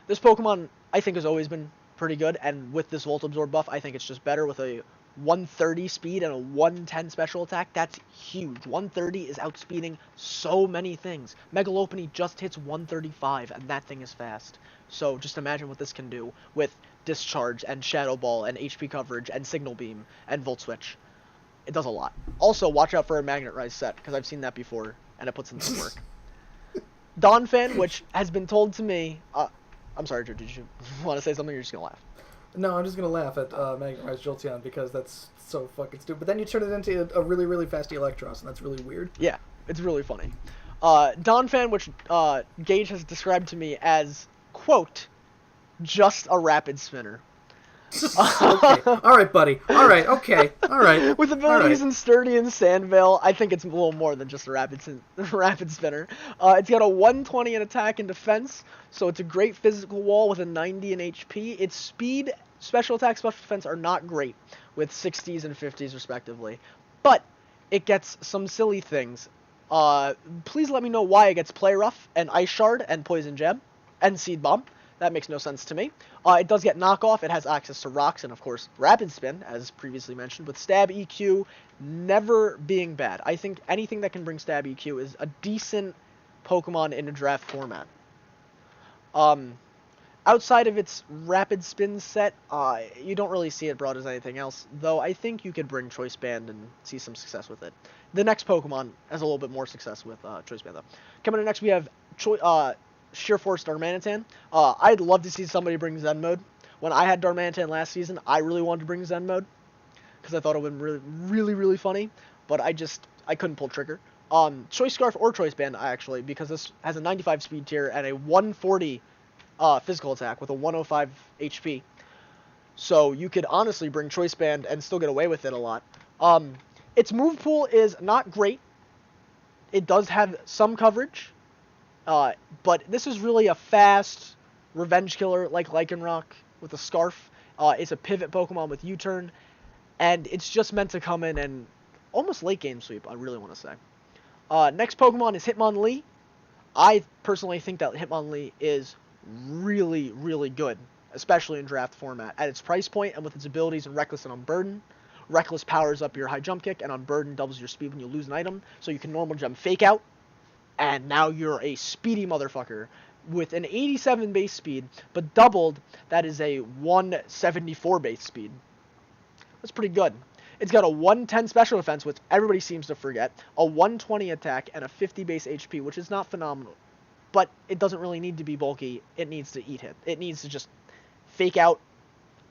This Pokemon I think has always been pretty good, and with this Volt Absorb buff, I think it's just better with a 130 speed and a 110 special attack. That's huge. 130 is outspeeding so many things. Mega Lopunny just hits 135, and that thing is fast. So just imagine what this can do with Discharge and Shadow Ball and HP coverage and Signal Beam and Volt Switch. It does a lot. Also, watch out for a Magnet Rise set, because I've seen that before, and it puts in some work. Donphan, which has been told to me... I'm sorry, Drew, did you want to say something, or you're just going to laugh? No, I'm just going to laugh at Magnet Rise Jolteon because that's so fucking stupid. But then you turn it into a really, really fast Electros, and that's really weird. Yeah, it's really funny. Donphan, which Gage has described to me as, quote, just a rapid spinner. Okay. All right, buddy. All right, okay. All right. With abilities in Sturdy and Sandvale, I think it's a little more than just a rapid spinner. It's got a 120 in attack and defense, so it's a great physical wall with a 90 in HP. Its speed, special attack, special defense are not great, with 60s and 50s respectively. But it gets some silly things. Please let me know why it gets Play Rough and Ice Shard and Poison Jab and Seed Bomb. That makes no sense to me. It does get knockoff. It has access to rocks and, of course, Rapid Spin, as previously mentioned, with Stab EQ never being bad. I think anything that can bring Stab EQ is a decent Pokemon in a draft format. Outside of its Rapid Spin set, you don't really see it brought as anything else, though I think you could bring Choice Band and see some success with it. The next Pokemon has a little bit more success with Choice Band, though. Coming in next, we have Sheer Force Darmanitan. I'd love to see somebody bring Zen Mode. When I had Darmanitan last season, I really wanted to bring Zen Mode because I thought it would be really, really, really funny, but I couldn't pull trigger. Choice Scarf or Choice Band, actually, because this has a 95 speed tier and a 140 physical attack with a 105 HP. So you could honestly bring Choice Band and still get away with it a lot. Its move pool is not great. It does have some coverage. But this is really a fast revenge killer like Lycanroc with a Scarf. It's a pivot Pokemon with U-turn, and it's just meant to come in and almost late game sweep, I really want to say. Next Pokemon is Hitmonlee. I personally think that Hitmonlee is really, really good, especially in draft format. At its price point and with its abilities in Reckless and Unburden, Reckless powers up your high jump kick, and Unburden doubles your speed when you lose an item, so you can normal jump Fake Out. And now you're a speedy motherfucker with an 87 base speed, but doubled, that is a 174 base speed. That's pretty good. It's got a 110 special defense, which everybody seems to forget, a 120 attack, and a 50 base HP, which is not phenomenal. But it doesn't really need to be bulky. It needs to eat hit. It needs to just Fake Out,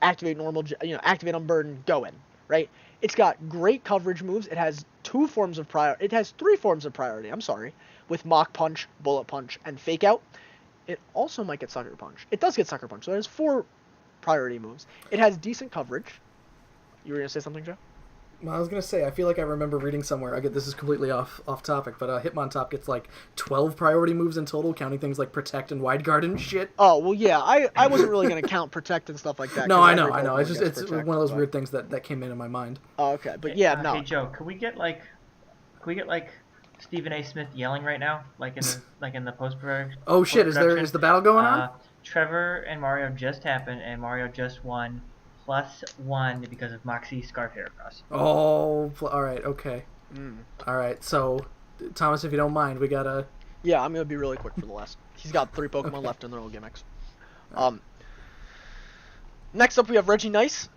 activate normal, activate Unburden, go in, right? It's got great coverage moves. It has three forms of priority, I'm sorry, with Mach Punch, Bullet Punch, and Fake Out. It also might get Sucker Punch. It does get Sucker Punch, so it has 4 priority moves. It has decent coverage. You were going to say something, Joe? Well, I was going to say, I feel like I remember reading somewhere, this is completely off topic, but Hitmontop gets like 12 priority moves in total, counting things like Protect and Wide Guard and shit. Oh, well, yeah, I wasn't really going to count Protect and stuff like that. No, I know. It's one of those weird things that came into my mind. Oh, okay, but yeah, no. Hey, Joe, can we get Stephen A. Smith yelling right now, like in the post-production? Oh shit! Is the battle going on? Trevor and Mario just happened, and Mario just won +1 because of Moxie Scarf Heracross. Oh, all right, okay. All right, so Thomas, if you don't mind, we gotta. Yeah, I'm gonna be really quick for the last. He's got 3 Pokemon left in their old gimmicks. Next up, we have Regice.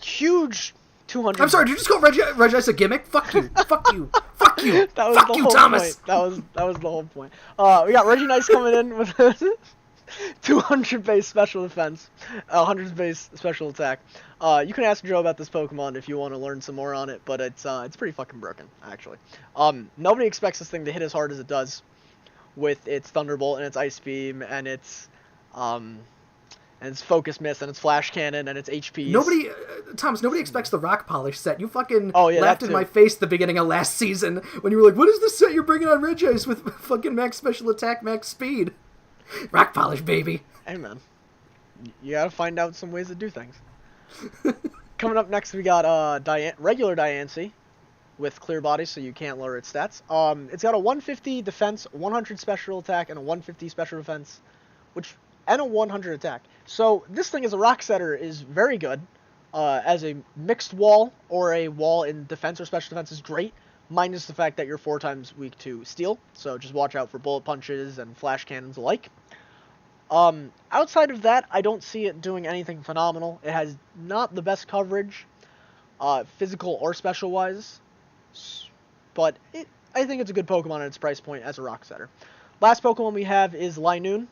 Huge 200. I'm sorry, did you just call Regice a gimmick? Fuck you! Fuck you! Fuck you! That was Fuck the you, whole Thomas. Point. That was the whole point. We got Regice coming in with 200 base special defense, 100 base special attack. You can ask Joe about this Pokemon if you want to learn some more on it, but it's pretty fucking broken, actually. Nobody expects this thing to hit as hard as it does with its Thunderbolt and its Ice Beam and its Focus Mist and its Flash Cannon and its HPs. Nobody expects the Rock Polish set. You fucking yeah, laughed in my face at the beginning of last season when you were like, what is this set you're bringing on Regice with fucking max special attack, max speed? Rock Polish, baby. Hey, man. You gotta find out some ways to do things. Coming up next, we got regular Diancie with clear body, so you can't lower its stats. It's got a 150 defense, 100 special attack, and a 150 special defense, and a 100 attack. So this thing as a rock setter is very good. As a mixed wall or a wall in defense or special defense is great, minus the fact that you're 4 times weak to steel. So just watch out for bullet punches and flash cannons alike. Outside of that, I don't see it doing anything phenomenal. It has not the best coverage, physical or special wise, but I think it's a good Pokemon at its price point as a rock setter. Last Pokemon we have is Linoon.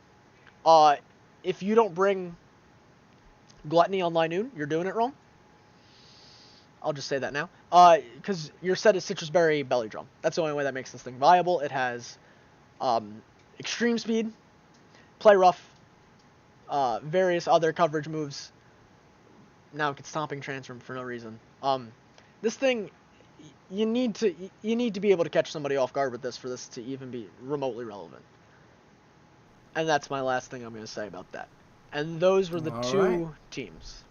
If you don't bring Gluttony on Linoon, you're doing it wrong. I'll just say that now. Because your set is Citrus Berry Belly Drum. That's the only way that makes this thing viable. It has extreme speed, play rough, various other coverage moves. Now it gets Stomping Transform for no reason. This thing, you need to be able to catch somebody off guard with this for this to even be remotely relevant. And that's my last thing I'm going to say about that. And those were the two teams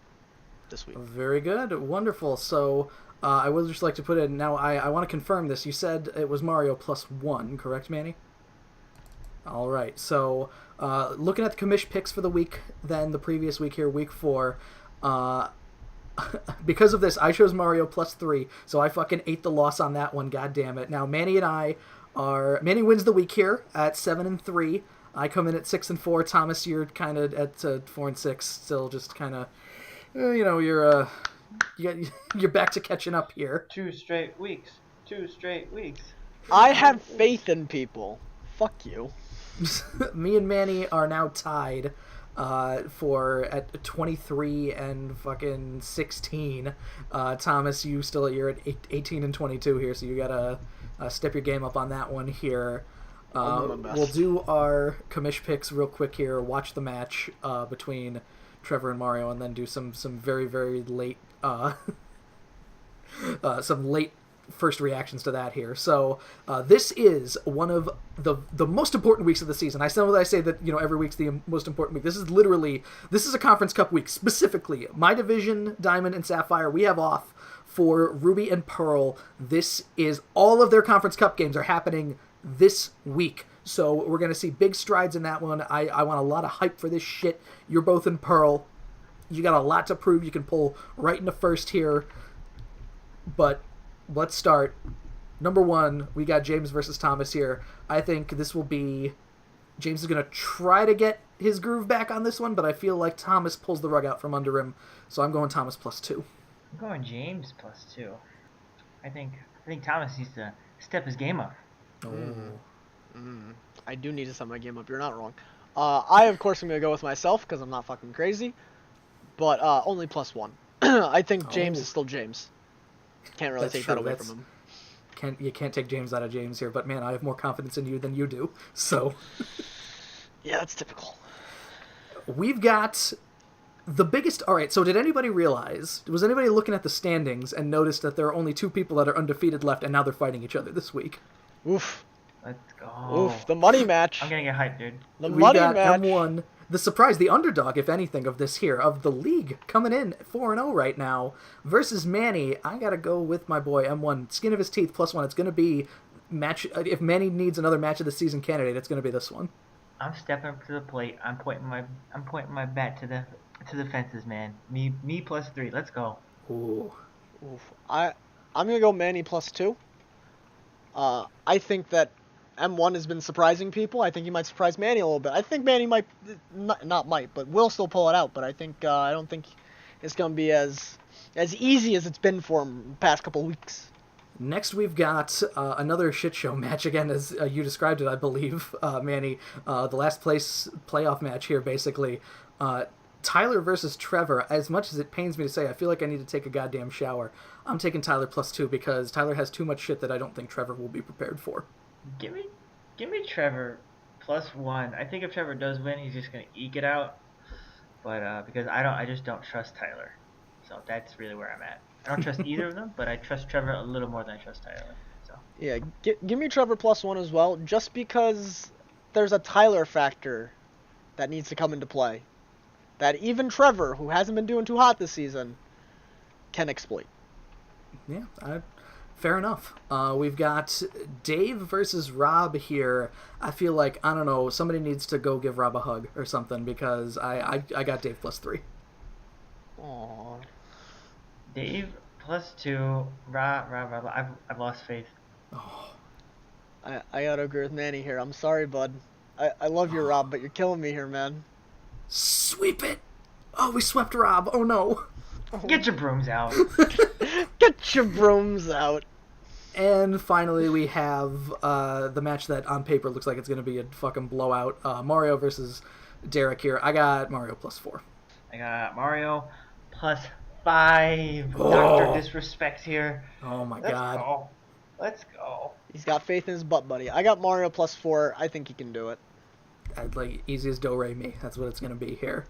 this week. Very good. Wonderful. So I would just like to put in, now I want to confirm this. You said it was Mario +1, correct, Manny? All right. So looking at the commish picks for the week, then the previous week here, week 4, because of this, I chose Mario +3, so I fucking ate the loss on that one, god damn it. Now, Manny and I Manny wins the week here at 7-3. I come in at 6-4. Thomas, you're kind of at 4-6, still just kind of, you're back to catching up here. 2 straight weeks. I have faith in people. Fuck you. Me and Manny are now tied at 23 and fucking 16. Thomas, you're at 18 and 22 here, so you gotta step your game up on that one here. We'll do our commish picks real quick here, watch the match between Trevor and Mario, and then do some very, very late some late first reactions to that here. So this is one of the most important weeks of the season. I say that every week's the most important week. This is a Conference Cup week specifically. My division, Diamond and Sapphire, we have off for Ruby and Pearl. This is all of their Conference Cup games are happening this week. So we're going to see big strides in that one. I want a lot of hype for this shit. You're both in Pearl. You got a lot to prove. You can pull right into first here. But let's start. Number 1, we got James versus Thomas here. I think this will be... James is going to try to get his groove back on this one, but I feel like Thomas pulls the rug out from under him. So I'm going Thomas +2. I'm going James +2. I think Thomas needs to step his game up. I do need to step my game up. You're not wrong. I, of course, am going to go with myself because I'm not fucking crazy. But only +1. I think James is still James. Can't really take that away from him. You can't take James out of James here, but man, I have more confidence in you than you do. So, yeah, that's typical. We've got the biggest... All right, so did anybody realize... Was anybody looking at the standings and noticed that there are only 2 people that are undefeated left, and now they're fighting each other this week? Oof. Let's go. Oof, the money match. I'm gonna get hyped, dude. We got M1, the surprise, the underdog, if anything, of this here, of the league, coming in 4-0 right now, versus Manny. I gotta go with my boy M1. Skin of his teeth +1. It's gonna be match... If Manny needs another match of the season candidate, it's gonna be this one. I'm stepping up to the plate. I'm pointing my bat to the fences, man. Me +3. Let's go. Ooh. Oof. I'm gonna go Manny +2. I think that M1 has been surprising people. I think he might surprise Manny a little bit. I think Manny might, not might, but will still pull it out. But I don't think it's going to be as easy as it's been for him the past couple weeks. Next, we've got another shit show match again, as you described it, I believe, Manny. The last place playoff match here, basically. Tyler versus Trevor. As much as it pains me to say, I feel like I need to take a goddamn shower. I'm taking Tyler +2 because Tyler has too much shit that I don't think Trevor will be prepared for. Give me Trevor +1. I think if Trevor does win, he's just gonna eke it out. But because I just don't trust Tyler, so that's really where I'm at. I don't trust either of them, but I trust Trevor a little more than I trust Tyler. So Yeah, give me Trevor +1 as well, just because there's a Tyler factor that needs to come into play. That even Trevor, who hasn't been doing too hot this season, can exploit. Yeah, fair enough. We've got Dave versus Rob here. I feel like, I don't know, somebody needs to go give Rob a hug or something I got Dave +3. Aww. Dave +2. Rob. I've lost faith. Oh. I gotta agree with Manny here. I'm sorry, bud. I love you, Rob, but you're killing me here, man. Sweep it! Oh, we swept Rob. Oh, no. Get your brooms out. Get your brooms out. And finally, we have the match that on paper looks like it's going to be a fucking blowout. Mario versus Derek here. I got Mario +4. I got Mario +5. Oh. Dr. Disrespect here. Oh my god. Let's go. He's got faith in his butt, buddy. I got Mario +4. I think he can do it. I'd like easy as do re mi. That's what it's going to be here.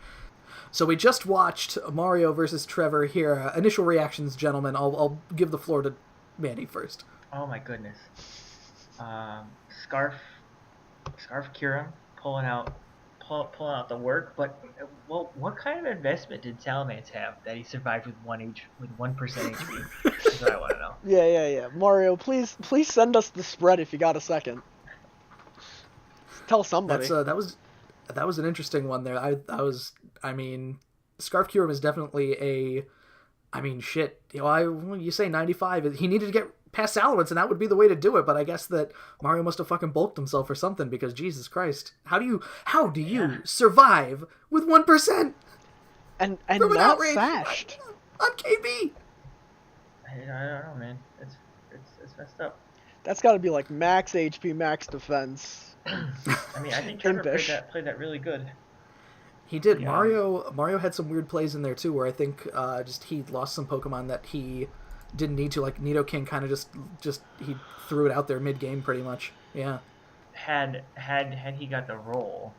So we just watched Mario versus Trevor here. Initial reactions, gentlemen. I'll give the floor to Manny first. Oh my goodness. Scarf Kieran pulling out the work, but what kind of investment did Salamence have that he survived with 1% HP? That's what I want to know. Yeah. Mario, please send us the spread if you got a second. Tell somebody. That was an interesting one there. I mean, Scarf Curum is definitely shit. You say 95. He needed to get past Salamence, and that would be the way to do it. But I guess that Mario must have fucking bulked himself or something, because Jesus Christ, how do you survive with 1% and from an not outrage fashed on KB? I don't know, man. It's messed up. That's got to be like max HP, max defense. I mean, I think Trevor played that really good. He did. Yeah. Mario had some weird plays in there too, where I think just he lost some Pokemon that he didn't need to. Like Nidoking kind of just he threw it out there mid game pretty much. Yeah. Had he got the roll,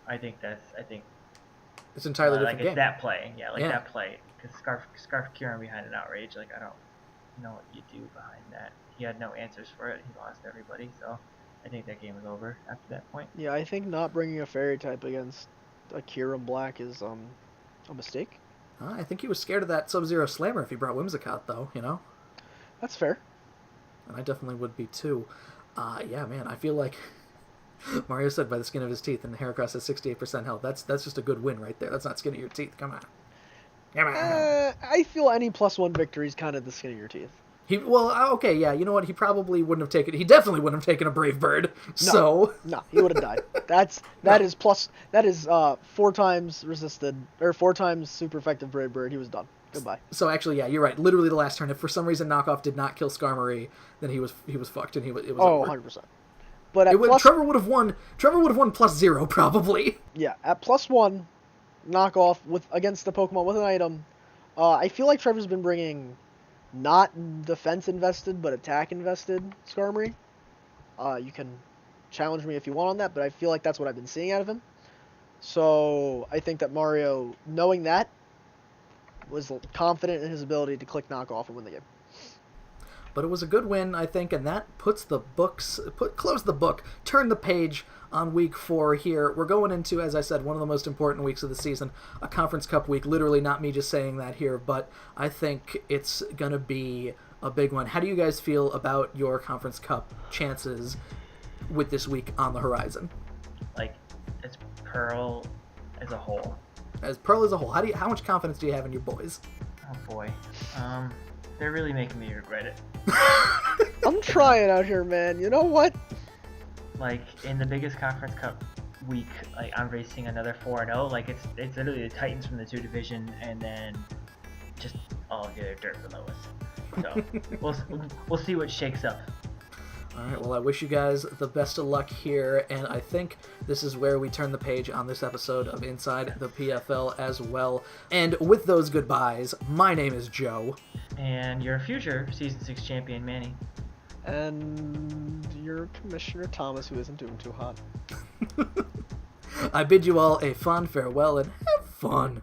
I think it's entirely different like game. It's that play, that play. Because Scarf Kieran behind an outrage, like I don't know what you do behind that. He had no answers for it. He lost everybody, so I think that game was over after that point. Yeah, I think not bringing a fairy type against a Kieran Black is a mistake. I think he was scared of that Sub-Zero Slammer if he brought Whimsicott, though. That's fair. And I definitely would be too. Yeah, man, I feel like Mario said by the skin of his teeth, and Heracross has 68% health. That's just a good win right there. That's not skin of your teeth. Come on. I feel any +1 victory is kind of the skin of your teeth. Okay, yeah, you know what? He probably wouldn't have taken. He definitely wouldn't have taken a Brave Bird. No, he would have died. That is 4 times resisted or 4 times super effective Brave Bird. He was done. Goodbye. So actually, yeah, you're right. Literally the last turn. If for some reason Knockoff did not kill Skarmory, then he was fucked, and it was over. 100%. But at Trevor would have won. Trevor would have won +0 probably. Yeah, at +1, Knockoff against the Pokemon with an item. I feel like Trevor's been bringing not defense invested, but attack invested Skarmory. You can challenge me if you want on that, but I feel like that's what I've been seeing out of him. So I think that Mario, knowing that, was confident in his ability to click Knockoff and win the game. But it was a good win, I think, and that close the book, turn the page on week 4 here. We're going into, as I said, one of the most important weeks of the season, a Conference Cup week. Literally not me just saying that here, but I think it's going to be a big one. How do you guys feel about your Conference Cup chances with this week on the horizon? Like, it's Pearl as a whole. As Pearl as a whole, how much confidence do you have in your boys? Oh boy. They're really making me regret it. I'm trying out here, man. You know what? Like, in the biggest Conference Cup week, like, I'm racing another 4-0. Like, it's literally the Titans from the 2 division, and then just all of the other dirt below us. So we'll see what shakes up. All right, well, I wish you guys the best of luck here, and I think this is where we turn the page on this episode of Inside the PFL as well. And with those goodbyes, my name is Joe. And your future Season 6 champion, Manny. And your Commissioner Thomas, who isn't doing too hot. I bid you all a fond farewell and have fun.